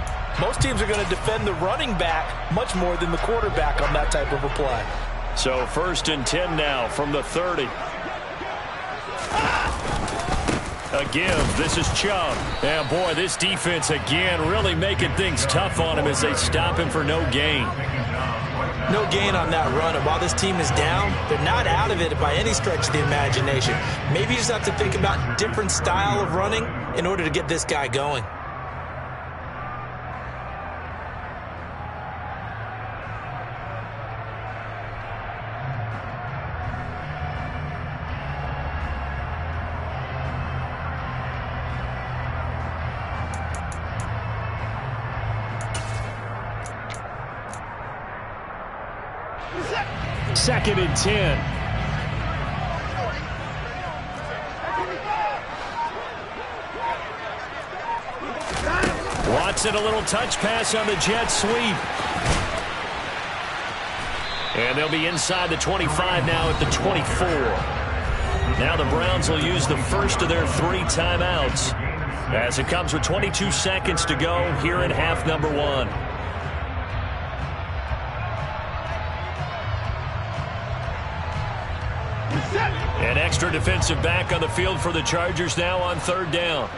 Most teams are going to defend the running back much more than the quarterback on that type of a play. So 1st and 10 now from the 30. A give. This is Chubb. And boy, this defense again really making things tough on him as they stop him for no gain. No gain on that run. And while this team is down, they're not out of it by any stretch of the imagination. Maybe you just have to think about different style of running in order to get this guy going. Second and 10. Watson, a little touch pass on the jet sweep. And they'll be inside the 25 now at the 24. Now the Browns will use the first of their 3 timeouts as it comes with 22 seconds to go here in half number 1. An extra defensive back on the field for the Chargers now on 3rd down.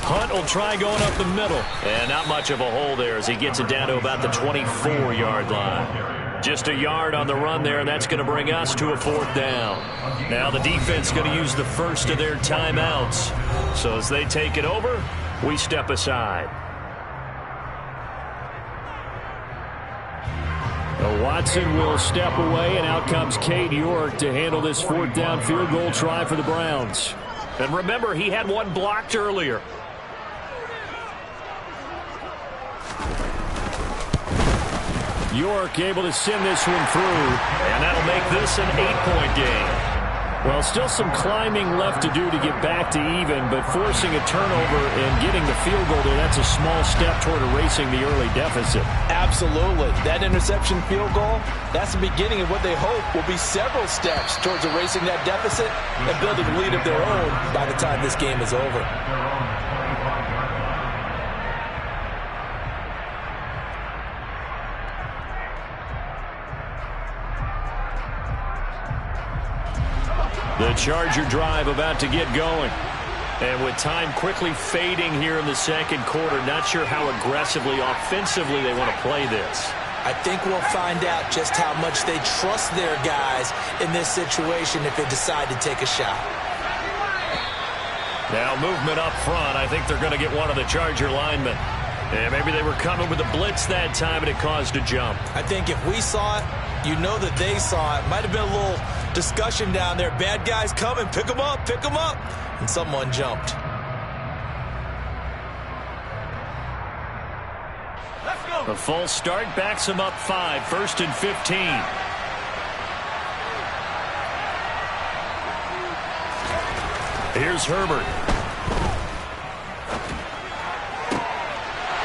Hunt will try going up the middle. And not much of a hole there as he gets it down to about the 24-yard line. Just a yard on the run there, and that's going to bring us to a 4th down. Now the defense going to use the first of their timeouts. So as they take it over, we step aside. Watson will step away, and out comes Cade York to handle this 4th down field goal try for the Browns. And remember, he had one blocked earlier. York able to send this one through, and that'll make this an 8-point game. Well, still some climbing left to do to get back to even, but forcing a turnover and getting the field goal there, that's a small step toward erasing the early deficit. Absolutely. That interception field goal, that's the beginning of what they hope will be several steps towards erasing that deficit and building a lead of their own by the time this game is over. The Charger drive about to get going. And with time quickly fading here in the second quarter, not sure how aggressively, offensively they want to play this. I think we'll find out just how much they trust their guys in this situation if they decide to take a shot. Now movement up front. I think they're going to get one of the Charger linemen. And maybe they were coming with a blitz that time, and it caused a jump. I think if we saw it, you know that they saw it. Might have been a little discussion down there. Bad guys coming. Pick them up. Pick them up. And someone jumped. Let's go. The false start backs them up 5. 1st and 15. Here's Herbert.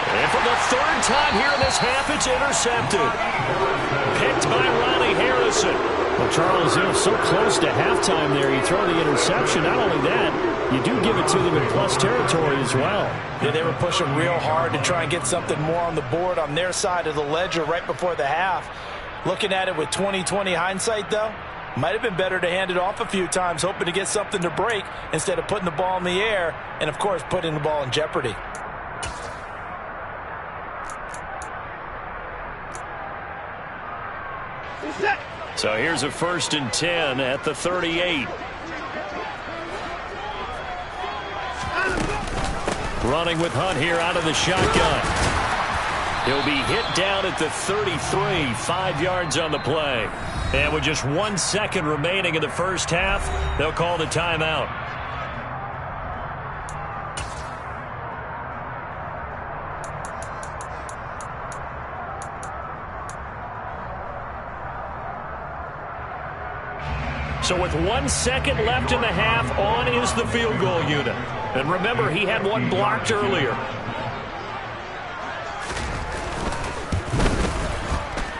And for the 3rd time here in this half, it's intercepted. Picked by Ronnie Harrison. Well, Charles, so close to halftime there, you throw the interception. Not only that, you do give it to them in plus territory as well. Yeah, they were pushing real hard to try and get something more on the board on their side of the ledger right before the half. Looking at it with 20/20 hindsight, though, might have been better to hand it off a few times, hoping to get something to break instead of putting the ball in the air and, of course, putting the ball in jeopardy. So here's a 1st and 10 at the 38. Running with Hunt here out of the shotgun. He'll be hit down at the 33, 5 yards on the play. And with just 1 second remaining in the first half, they'll call the timeout. So with 1 second left in the half, on is the field goal unit. And remember, he had one blocked earlier.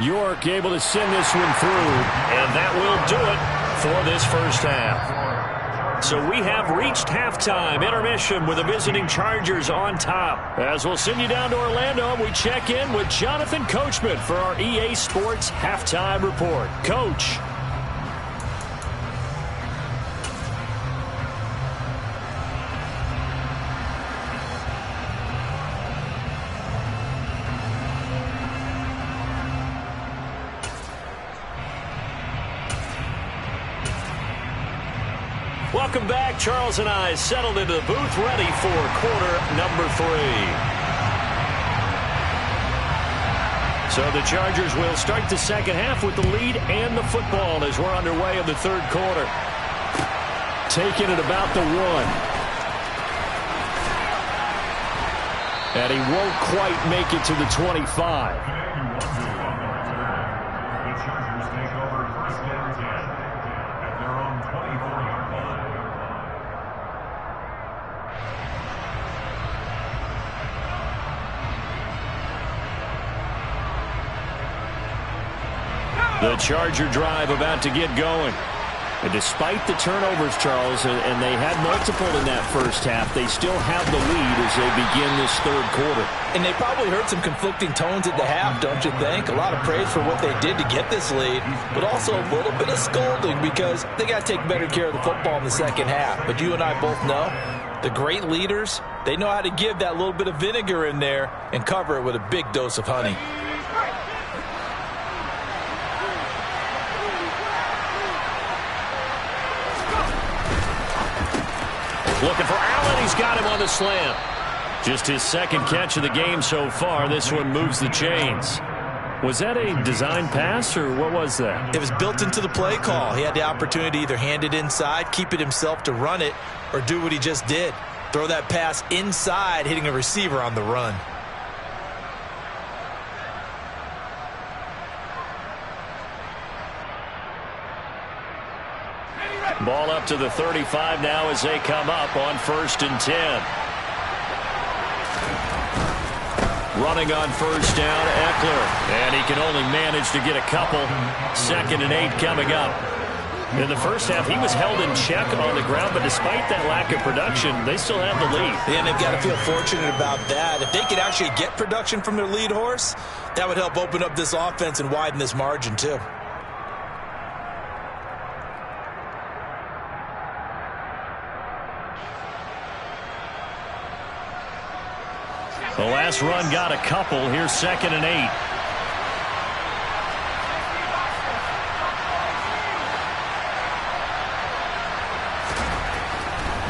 York able to send this one through, and that will do it for this first half. So we have reached halftime intermission with the visiting Chargers on top. As we'll send you down to Orlando, we check in with Jonathan Coachman for our EA Sports Halftime Report. Coach. Welcome back. Charles and I settled into the booth, ready for quarter number 3. So the Chargers will start the second half with the lead and the football as we're underway in the 3rd quarter. Taking it about the 1. And he won't quite make it to the 25. The Charger drive about to get going. And despite the turnovers, Charles, and they had multiple in that first half, they still have the lead as they begin this 3rd quarter. And they probably heard some conflicting tones at the half, don't you think? A lot of praise for what they did to get this lead, but also a little bit of scolding because they got to take better care of the football in the second half. But you and I both know the great leaders, they know how to give that little bit of vinegar in there and cover it with a big dose of honey. Looking for Allen. He's got him on the slant. Just his 2nd catch of the game so far. This one moves the chains. Was that a design pass, or what was that? It was built into the play call. He had the opportunity to either hand it inside, keep it himself to run it, or do what he just did. Throw that pass inside, hitting a receiver on the run. Ball up to the 35 now as they come up on 1st and 10. Running on 1st down, Eckler. And he can only manage to get a couple. 2nd and 8 coming up. In the first half, he was held in check on the ground, but despite that lack of production, they still have the lead. And they've got to feel fortunate about that. If they could actually get production from their lead horse, that would help open up this offense and widen this margin too. The last run got a couple. Here's 2nd and 8.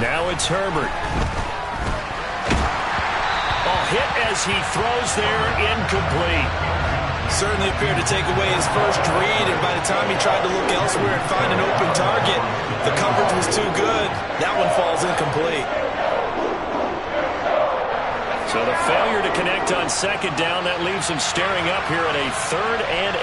Now it's Herbert. Oh, hit as as he throws there, incomplete. Certainly appeared to take away his first read, and by the time he tried to look elsewhere and find an open target, the coverage was too good. That one falls incomplete. So the failure to connect on second down, that leaves him staring up here at a 3rd and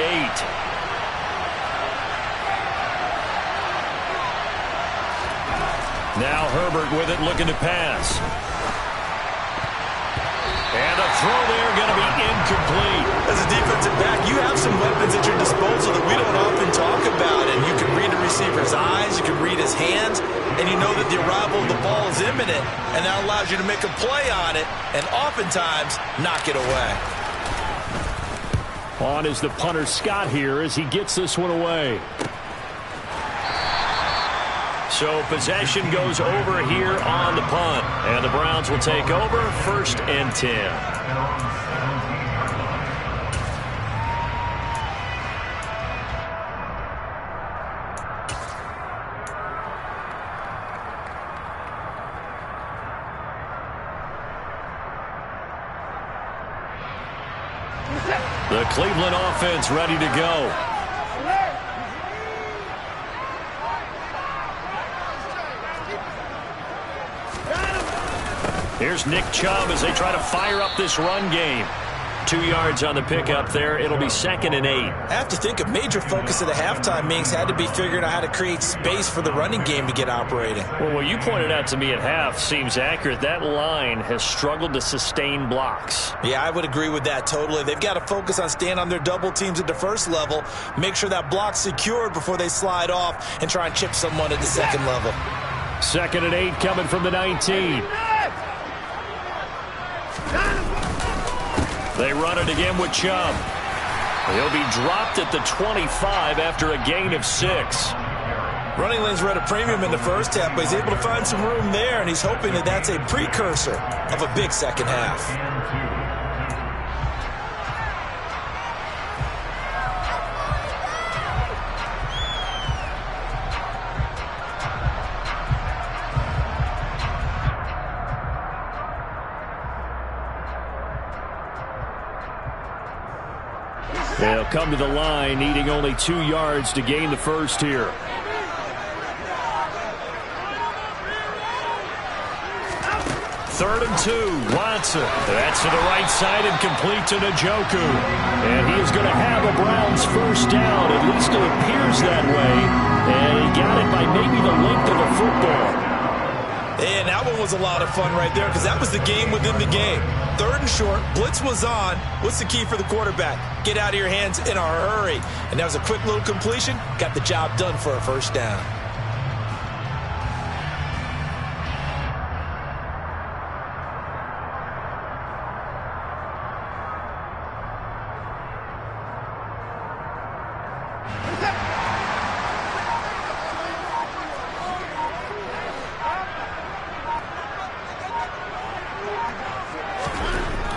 8. Now Herbert with it, looking to pass. And a throw there going to be incomplete. As a defensive back, you have some weapons at your disposal that we don't often talk about. And you can read a receiver's eyes, you can read his hands, and you know that the arrival of the ball is imminent. And that allows you to make a play on it and oftentimes knock it away. On is the punter Scott here as he gets this one away. So possession goes over here on the punt. And the Browns will take over 1st and 10. The Cleveland offense ready to go. Here's Nick Chubb as they try to fire up this run game. 2 yards on the pickup there. It'll be 2nd and 8. I have to think a major focus of the halftime meetings had to be figuring out how to create space for the running game to get operating. Well, what you pointed out to me at half seems accurate. That line has struggled to sustain blocks. Yeah, I would agree with that totally. They've got to focus on staying on their double teams at the first level, make sure that block's secured before they slide off and try and chip someone at the second level. 2nd and 8 coming from the 19. They run it again with Chubb. He'll be dropped at the 25 after a gain of 6. Running lanes were at a premium in the first half, but he's able to find some room there, and he's hoping that that's a precursor of a big second half. They'll come to the line, needing only 2 yards to gain the first here. Third and 2, Watson. That's to the right side and complete to Njoku. And he is going to have a Browns first down. At least it appears that way. And he got it by maybe the length of a football. And that one was a lot of fun right there because that was the game within the game. 3rd and short, blitz was on. What's the key for the quarterback? Get out of your hands in a hurry. And that was a quick little completion. Got the job done for a first down.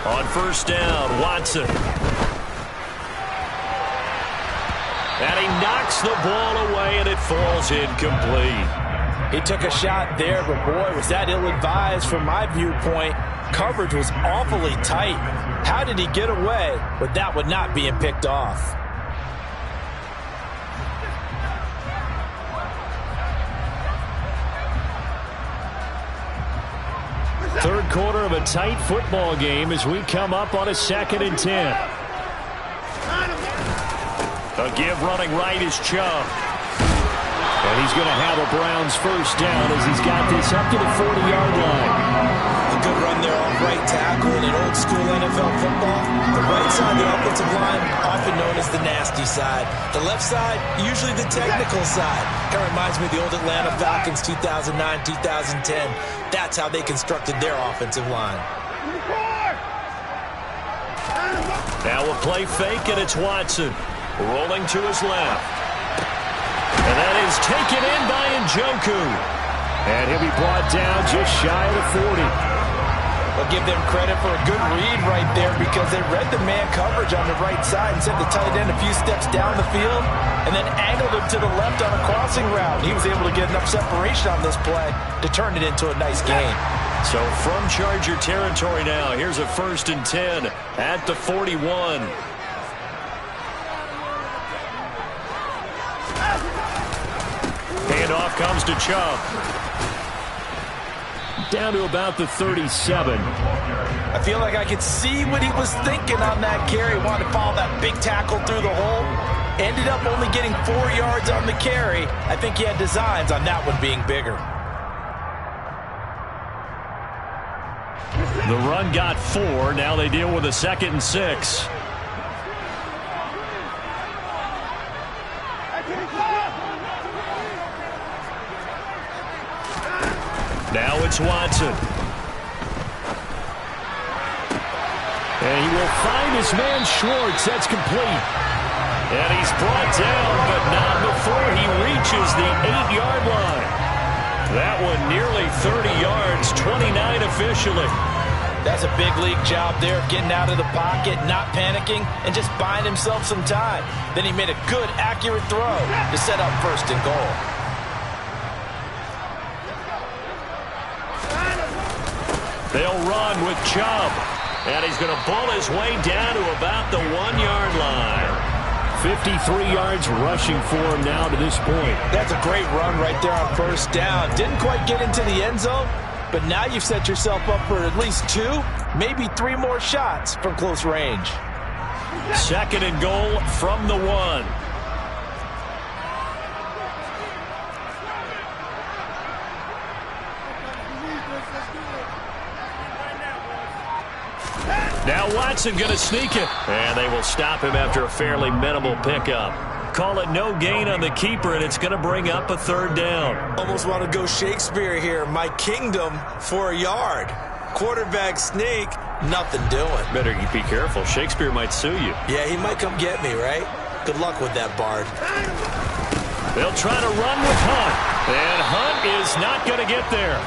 On first down, Watson. And he knocks the ball away, and it falls incomplete. He took a shot there, but boy, was that ill-advised from my viewpoint. Coverage was awfully tight. How did he get away with that one not being picked off? Third quarter of a tight football game as we come up on a 2nd and 10. A give running right is Chubb. And he's going to have a Browns first down as he's got this up to the 40-yard line. A good run there off right tackle in an old-school NFL football. The right side of the offensive line, often known as the nasty side. The left side, usually the technical side. Kind of reminds me of the old Atlanta Falcons 2009-2010. That's how they constructed their offensive line. Now a play fake, and it's Watson. Rolling to his left. And that is taken in by Njoku. And he'll be brought down just shy of the 40. I'll give them credit for a good read right there because they read the man coverage on the right side and sent the tight end a few steps down the field and then angled him to the left on a crossing route. He was able to get enough separation on this play to turn it into a nice game. So from Charger territory now, here's a 1st and 10 at the 41. Handoff comes to Chubb. Down to about the 37. I feel like I could see what he was thinking on that carry. Wanted to follow that big tackle through the hole. Ended up only getting 4 yards on the carry. I think he had designs on that one being bigger. The run got 4. Now they deal with a 2nd and 6. Now it's Watson. And he will find his man Schwartz. That's complete. And he's brought down, but not before he reaches the 8-yard line. That one nearly 30 yards, 29 officially. That's a big league job there of getting out of the pocket, not panicking, and just buying himself some time. Then he made a good, accurate throw to set up 1st and goal. They'll run with Chubb. And he's going to bull his way down to about the 1-yard line. 53 yards rushing for him now to this point. That's a great run right there on 1st down. Didn't quite get into the end zone, but now you've set yourself up for at least 2, maybe 3 more shots from close range. 2nd and goal from the 1. Now Watson going to sneak it. And they will stop him after a fairly minimal pickup. Call it no gain on the keeper, and it's going to bring up a 3rd down. Almost want to go Shakespeare here. My kingdom for a yard. Quarterback sneak, nothing doing. Better be careful. Shakespeare might sue you. Yeah, he might come get me, right? Good luck with that, Bard. They'll try to run with Hunt. And Hunt is not going to get there.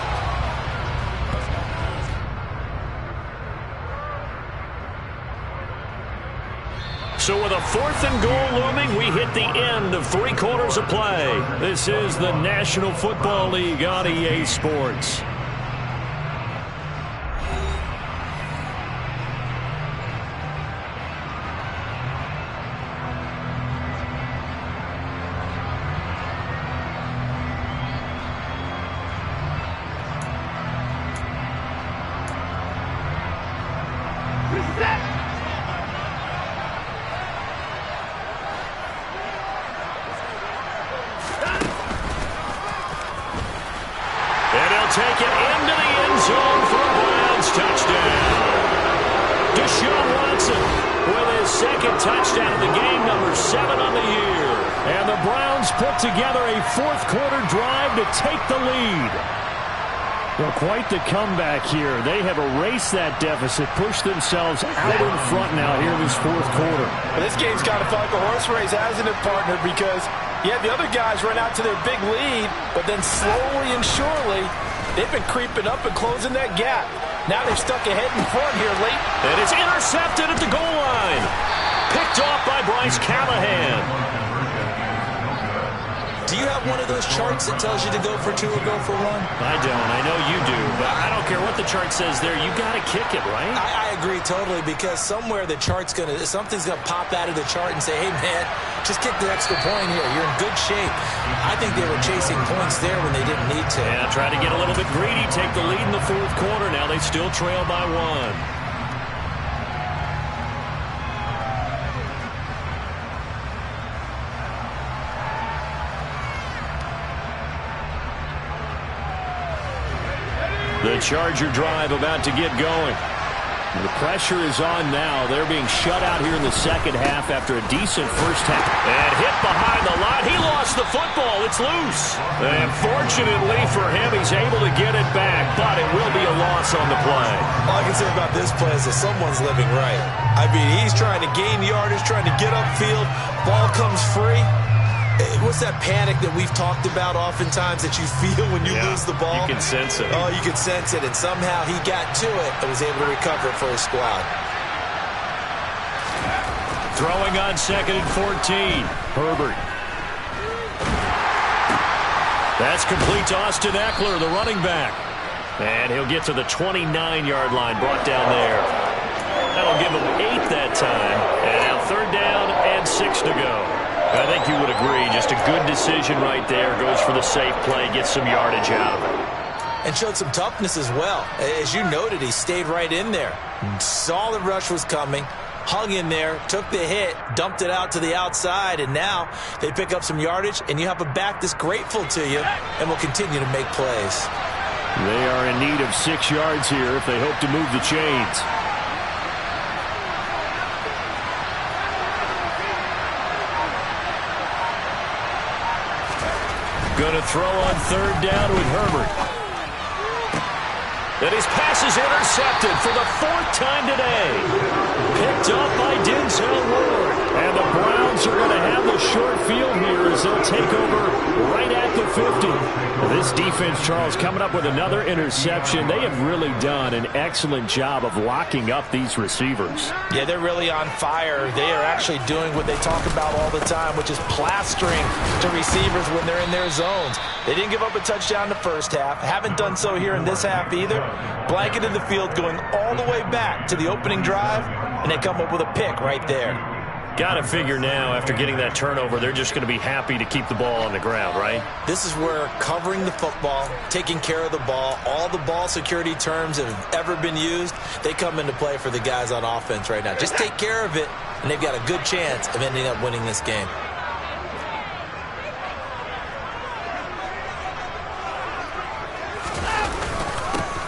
So with a 4th and goal looming, we hit the end of 3 quarters of play. This is the National Football League on EA Sports. Take it into the end zone for a Browns touchdown. Deshaun Watson with his 2nd touchdown of the game, number 7 on the year. And the Browns put together a 4th quarter drive to take the lead. Well, quite the comeback here. They have erased that deficit, pushed themselves out in front now here in this 4th quarter. Well, this game's kind of felt like a horse race, hasn't it, partner? Because, yeah, the other guys run out to their big lead, but then slowly and surely they've been creeping up and closing that gap. Now they're stuck ahead in front here late. And it's intercepted at the goal line. Picked off by Bryce Callahan. Do you have one of those charts that tells you to go for 2 or go for 1? I don't. I know you do. But I don't care what the chart says there. You got to kick it, right? I agree totally, because somewhere the chart's something's going to pop out of the chart and say, hey, man, just kick the extra point here. You're in good shape. I think they were chasing points there when they didn't need to. Yeah, try to get a little bit greedy, take the lead in the 4th quarter. Now they still trail by 1. The Charger drive about to get going. The pressure is on now. They're being shut out here in the 2nd half after a decent 1st half. And hit behind the line. He lost the football. It's loose. And fortunately for him, he's able to get it back, but it will be a loss on the play. All I can say about this play is that someone's living right. I mean, he's trying to gain yardage, trying to get upfield. Ball comes free. What's that panic that we've talked about oftentimes that you feel when you lose the ball? You can sense it. Oh, you can sense it, and somehow he got to it and was able to recover it for his squad. Throwing on 2nd and 14. Herbert. That's complete to Austin Eckler, the running back. And he'll get to the 29-yard line, brought down there. That'll give him 8 that time. And now 3rd down and 6 to go. I think you would agree, just a good decision right there. Goes for the safe play, gets some yardage out of it. And showed some toughness as well. As you noted, he stayed right in there. Saw the rush was coming, hung in there, took the hit, dumped it out to the outside, and now they pick up some yardage, and you have a back that's grateful to you and will continue to make plays. They are in need of 6 yards here if they hope to move the chains. Going to throw on 3rd down with Herbert. And his pass is intercepted for the 4th time today. Picked up by Denzel Ward. And the Browns are going to have the short field here as they'll take over right at the 50. Well, this defense, Charles, coming up with another interception. They have really done an excellent job of locking up these receivers. Yeah, they're really on fire. They are actually doing what they talk about all the time, which is plastering to receivers when they're in their zones. They didn't give up a touchdown in the first half. Haven't done so here in this half either. Blanketed the field going all the way back to the opening drive, and they come up with a pick right there. Got to figure now, after getting that turnover, they're just going to be happy to keep the ball on the ground, right? This is where covering the football, taking care of the ball, all the ball security terms that have ever been used, they come into play for the guys on offense right now. Just take care of it, and they've got a good chance of ending up winning this game.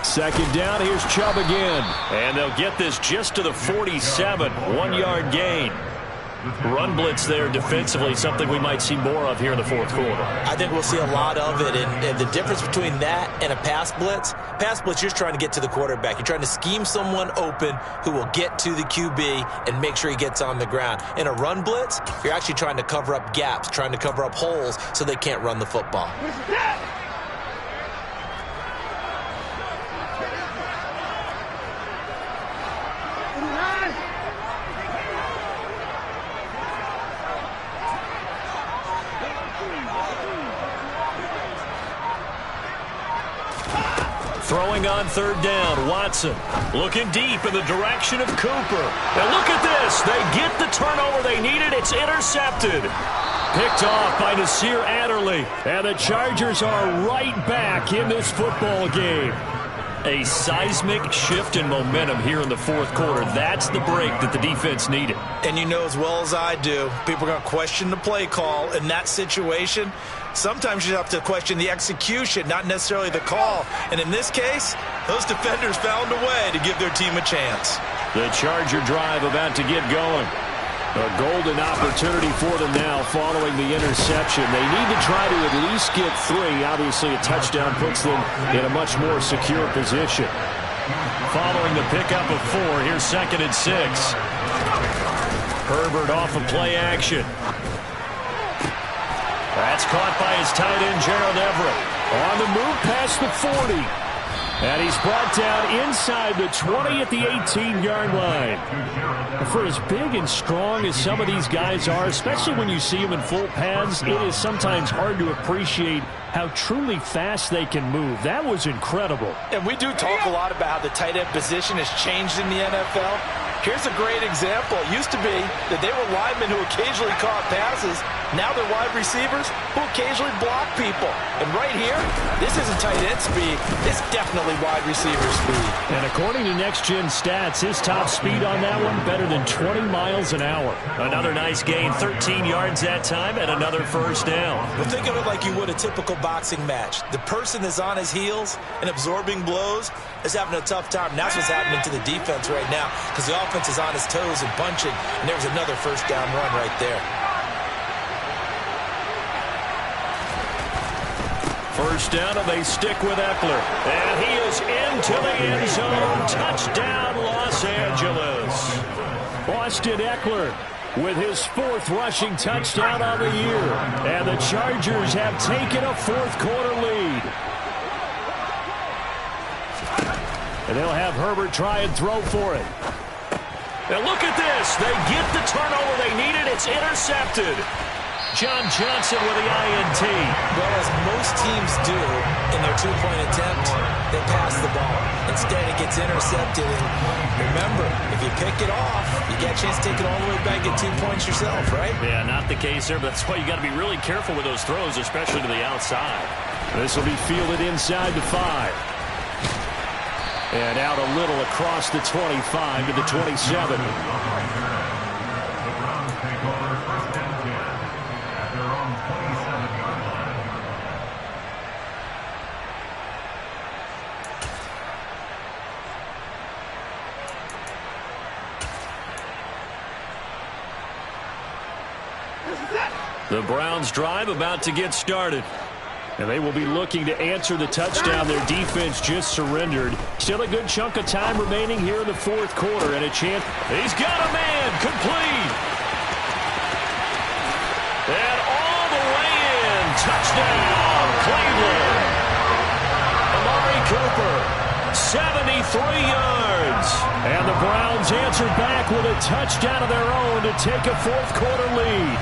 Second down, here's Chubb again. And they'll get this just to the 47, 1-yard gain. Run blitz there defensively, something we might see more of here in the 4th quarter. I think we'll see a lot of it, and the difference between that and a pass blitz, you're just trying to get to the quarterback. You're trying to scheme someone open who will get to the QB and make sure he gets on the ground. In a run blitz, you're actually trying to cover up gaps, trying to cover up holes so they can't run the football. Throwing on 3rd down, Watson looking deep in the direction of Cooper. And look at this. They get the turnover they needed. It's intercepted. Picked off by Nasir Adderley. And the Chargers are right back in this football game. A seismic shift in momentum here in the 4th quarter. That's the break that the defense needed. And you know as well as I do, people are going to question the play call in that situation. Sometimes you have to question the execution, not necessarily the call. And in this case, those defenders found a way to give their team a chance. The Charger drive about to get going. A golden opportunity for them now following the interception. They need to try to at least get 3. Obviously, a touchdown puts them in a much more secure position. Following the pickup of 4, here's 2nd and 6. Herbert off of play action. That's caught by his tight end, Gerald Everett. On the move past the 40. And he's brought down inside the 20 at the 18-yard line. For as big and strong as some of these guys are, especially when you see them in full pads, it is sometimes hard to appreciate how truly fast they can move. That was incredible. And we do talk a lot about how the tight end position has changed in the NFL. Here's a great example. It used to be that they were linemen who occasionally caught passes. Now they're wide receivers who occasionally block people. And right here, this isn't tight end speed. It's definitely wide receiver speed. And according to Next Gen Stats, his top speed on that one, better than 20 miles an hour. Another nice gain, 13 yards that time, and another 1st down. Well, think of it like you would a typical boxing match. The person that's on his heels and absorbing blows is having a tough time. And that's what's happening to the defense right now, because the offense is on his toes and punching, and there's another 1st down run right there. 1st down, and they stick with Eckler. And he is into the end zone. Touchdown, Los Angeles. Austin Eckler with his 4th rushing touchdown on the year. And the Chargers have taken a 4th quarter lead. And they'll have Herbert try and throw for it. And look at this. They get the turnover they needed. It's intercepted. John Johnson with the INT. Well, as most teams do in their two-point attempt, they pass the ball. Instead, it gets intercepted. And remember, if you pick it off, you get a chance to take it all the way back, get 2 points yourself, right? Yeah, not the case there, but that's why you got to be really careful with those throws, especially to the outside. This will be fielded inside the 5. And out a little across the 25 to the 27. The Browns drive about to get started. And they will be looking to answer the touchdown their defense just surrendered. Still a good chunk of time remaining here in the fourth quarter, and a chance. He's got a man complete. And all the way in. Touchdown, Cleveland. Amari Cooper, 73 yards. And the Browns answer back with a touchdown of their own to take a fourth quarter lead.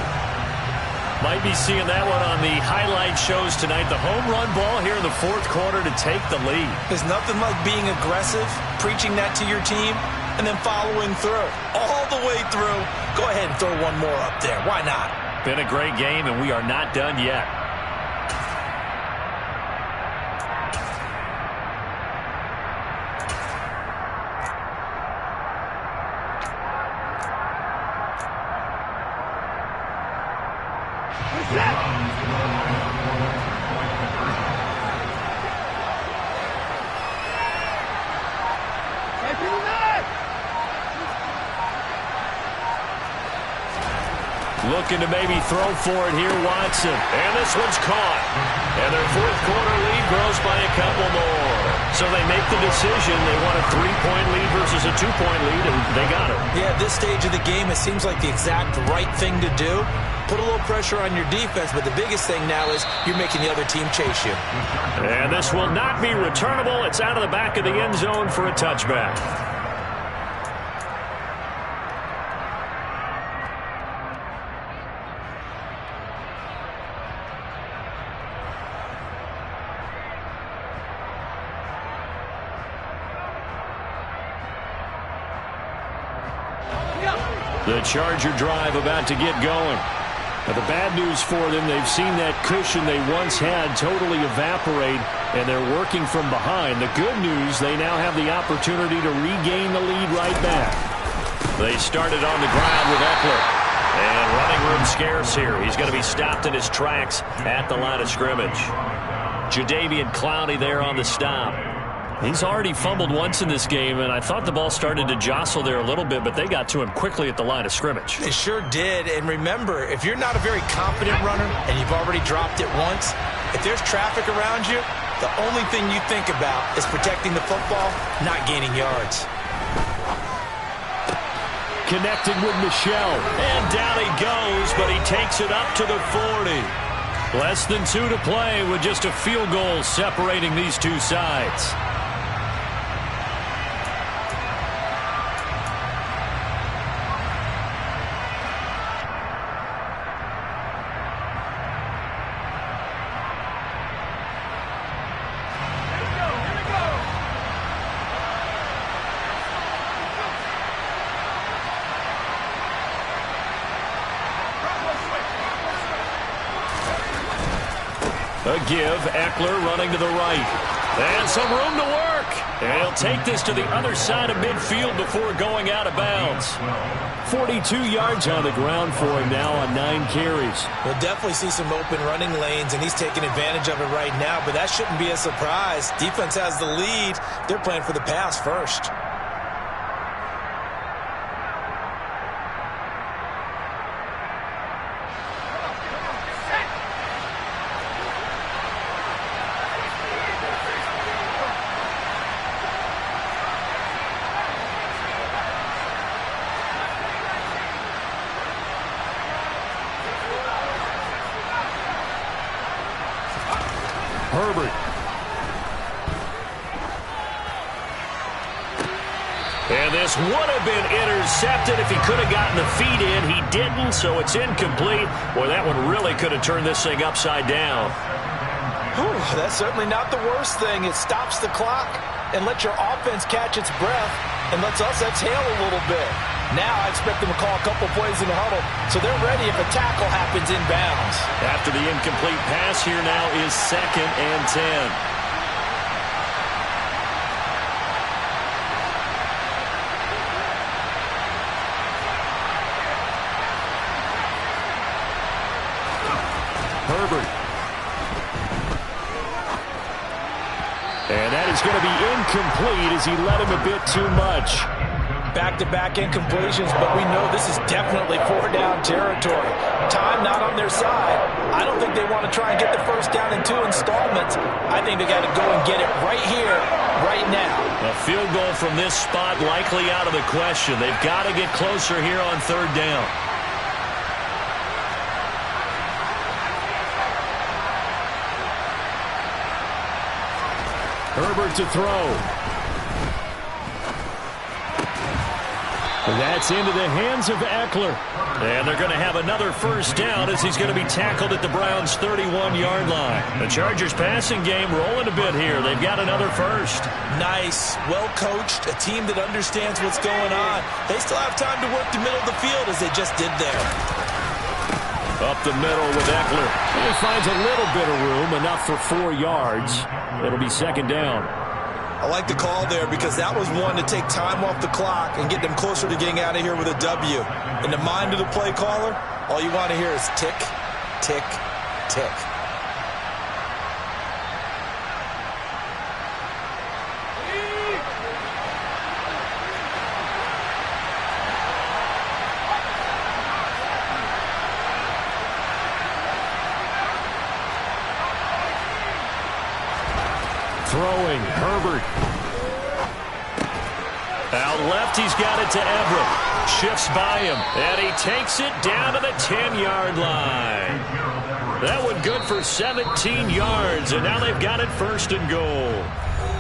Might be seeing that one on the highlight shows tonight. The home run ball here in the fourth quarter to take the lead. There's nothing like being aggressive, preaching that to your team, and then following through. All the way through. Go ahead and throw one more up there. Why not? Been a great game, and we are not done yet. Looking to maybe throw for it here, Watson. And this one's caught. And their fourth quarter lead grows by a couple more. So they make the decision. They want a 3-point lead versus a 2-point lead, and they got it. Yeah, at this stage of the game, it seems like the exact right thing to do. Put a little pressure on your defense, but the biggest thing now is you're making the other team chase you. And this will not be returnable. It's out of the back of the end zone for a touchback. The Charger drive about to get going. Now, the bad news for them, they've seen that cushion they once had totally evaporate, and they're working from behind. The good news, they now have the opportunity to regain the lead right back. They started on the ground with Eckler. And running room scarce here. He's going to be stopped in his tracks at the line of scrimmage. Jadeveon Clowney there on the stop. He's already fumbled once in this game, and I thought the ball started to jostle there a little bit, but they got to him quickly at the line of scrimmage. They sure did, and remember, if you're not a very confident runner and you've already dropped it once, if there's traffic around you, the only thing you think about is protecting the football, not gaining yards. Connecting with Michelle, and down he goes, but he takes it up to the 40. Less than 2 to play with just a field goal separating these two sides. A give, Eckler running to the right. And some room to work. And he'll take this to the other side of midfield before going out of bounds. 42 yards on the ground for him now on 9 carries. We'll definitely see some open running lanes, and he's taking advantage of it right now, but that shouldn't be a surprise. Defense has the lead. They're playing for the pass first. Herbert. And this would have been intercepted if he could have gotten the feet in. He he didn't, so it's incomplete. Boy, that one really could have turned this thing upside down. Whew, that's certainly not the worst thing. It stops the clock and lets your offense catch its breath and lets us exhale a little bit. Now I expect them to call a couple plays in the huddle, so they're ready if a tackle happens inbounds. After the incomplete pass, here now is 2nd and 10. Herbert. And that is going to be incomplete as he led him a bit too much. Back-to-back incompletions, but we know this is definitely 4-down territory. Time not on their side. I don't think they want to try and get the first down in 2 installments. I think they got to go and get it right here, right now. A field goal from this spot likely out of the question. They've got to get closer here on 3rd down. Herbert to throw. That's into the hands of Eckler. And they're going to have another first down as he's going to be tackled at the Browns' 31-yard line. The Chargers passing game rolling a bit here. They've got another first. Nice, well-coached, a team that understands what's going on. They still have time to work the middle of the field as they just did there. Up the middle with Eckler. He finds a little bit of room, enough for 4 yards. It'll be 2nd down. I like the call there because that was one to take time off the clock and get them closer to getting out of here with a W. In the mind of the play caller, all you want to hear is tick, tick, tick. Throwing, Herbert. Out left, he's got it to Everett. Shifts by him, and he takes it down to the 10-yard line. That one good for 17 yards, and now they've got it 1st and goal.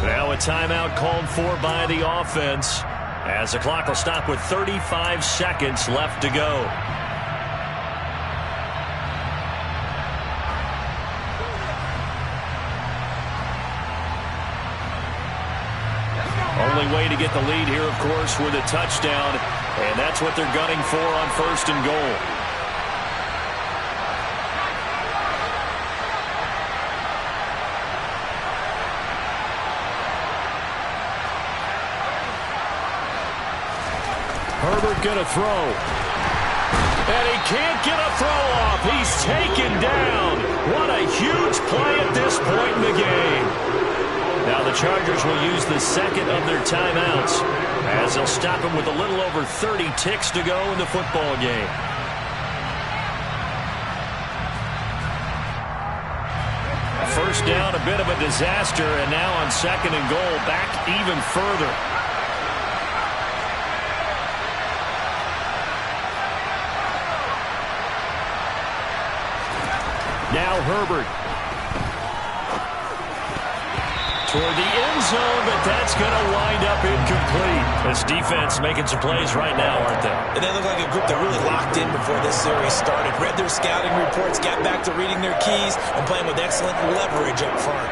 Now a timeout called for by the offense, as the clock will stop with 35 seconds left to go. Only way to get the lead here, of course, with a touchdown, and that's what they're gunning for on 1st and goal. Herbert gonna throw. And he can't get a throw off. He's taken down. What a huge play at this point in the game. Now the Chargers will use the 2nd of their timeouts as they'll stop him with a little over 30 ticks to go in the football game. First down, a bit of a disaster, and now on 2nd and goal, back even further. Now Herbert. Toward the end zone, but that's going to wind up incomplete. This defense making some plays right now, aren't they? And they look like a group that really locked in before this series started. Read their scouting reports, got back to reading their keys, and playing with excellent leverage up front.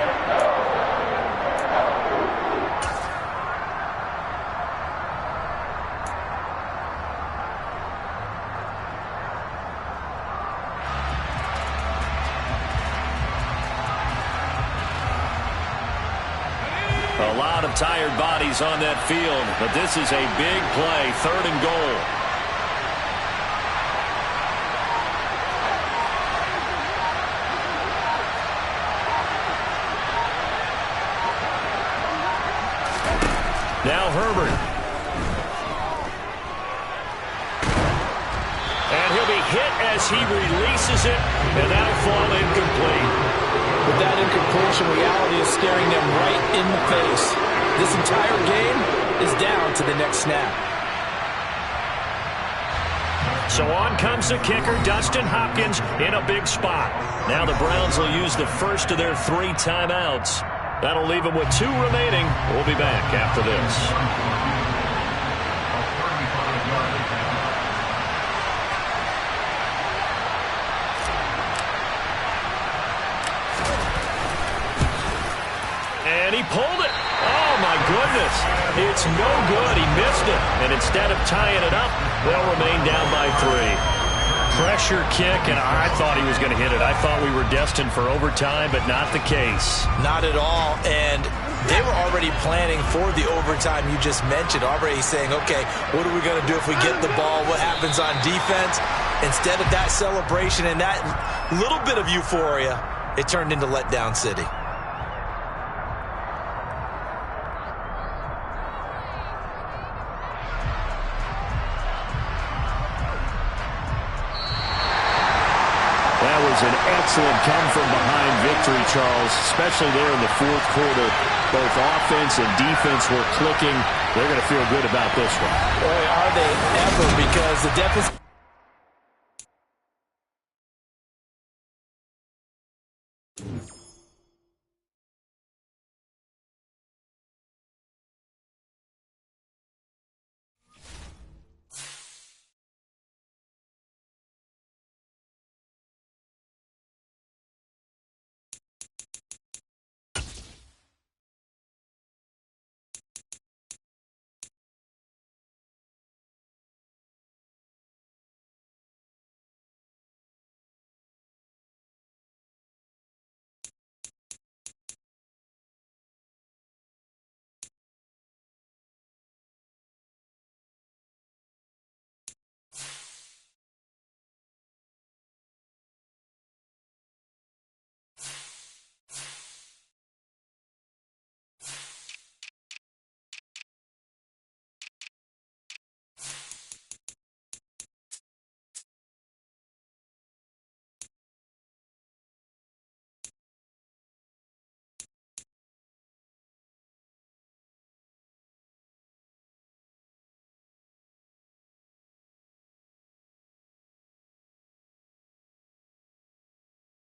A lot of tired bodies on that field, but this is a big play, 3rd and goal. Now Herbert. And he'll be hit as he releases it, and that'll fall incomplete. With that incompletion, reality is staring them right in the face. This entire game is down to the next snap. So on comes the kicker, Dustin Hopkins, in a big spot. Now the Browns will use the first of their 3 timeouts. That'll leave them with 2 remaining. We'll be back after this. pulled it. Oh, my goodness. It's no good. He missed it. And instead of tying it up, they'll remain down by 3. Pressure kick, and I thought he was going to hit it. I thought we were destined for overtime, but not the case. Not at all, and they were already planning for the overtime you just mentioned, already saying, okay, what are we going to do if we get the ball? What happens on defense? Instead of that celebration and that little bit of euphoria, it turned into letdown city. That was an excellent come-from-behind victory, Charles, especially there in the fourth quarter. Both offense and defense were clicking. They're going to feel good about this one. Boy, are they ever, because the defense...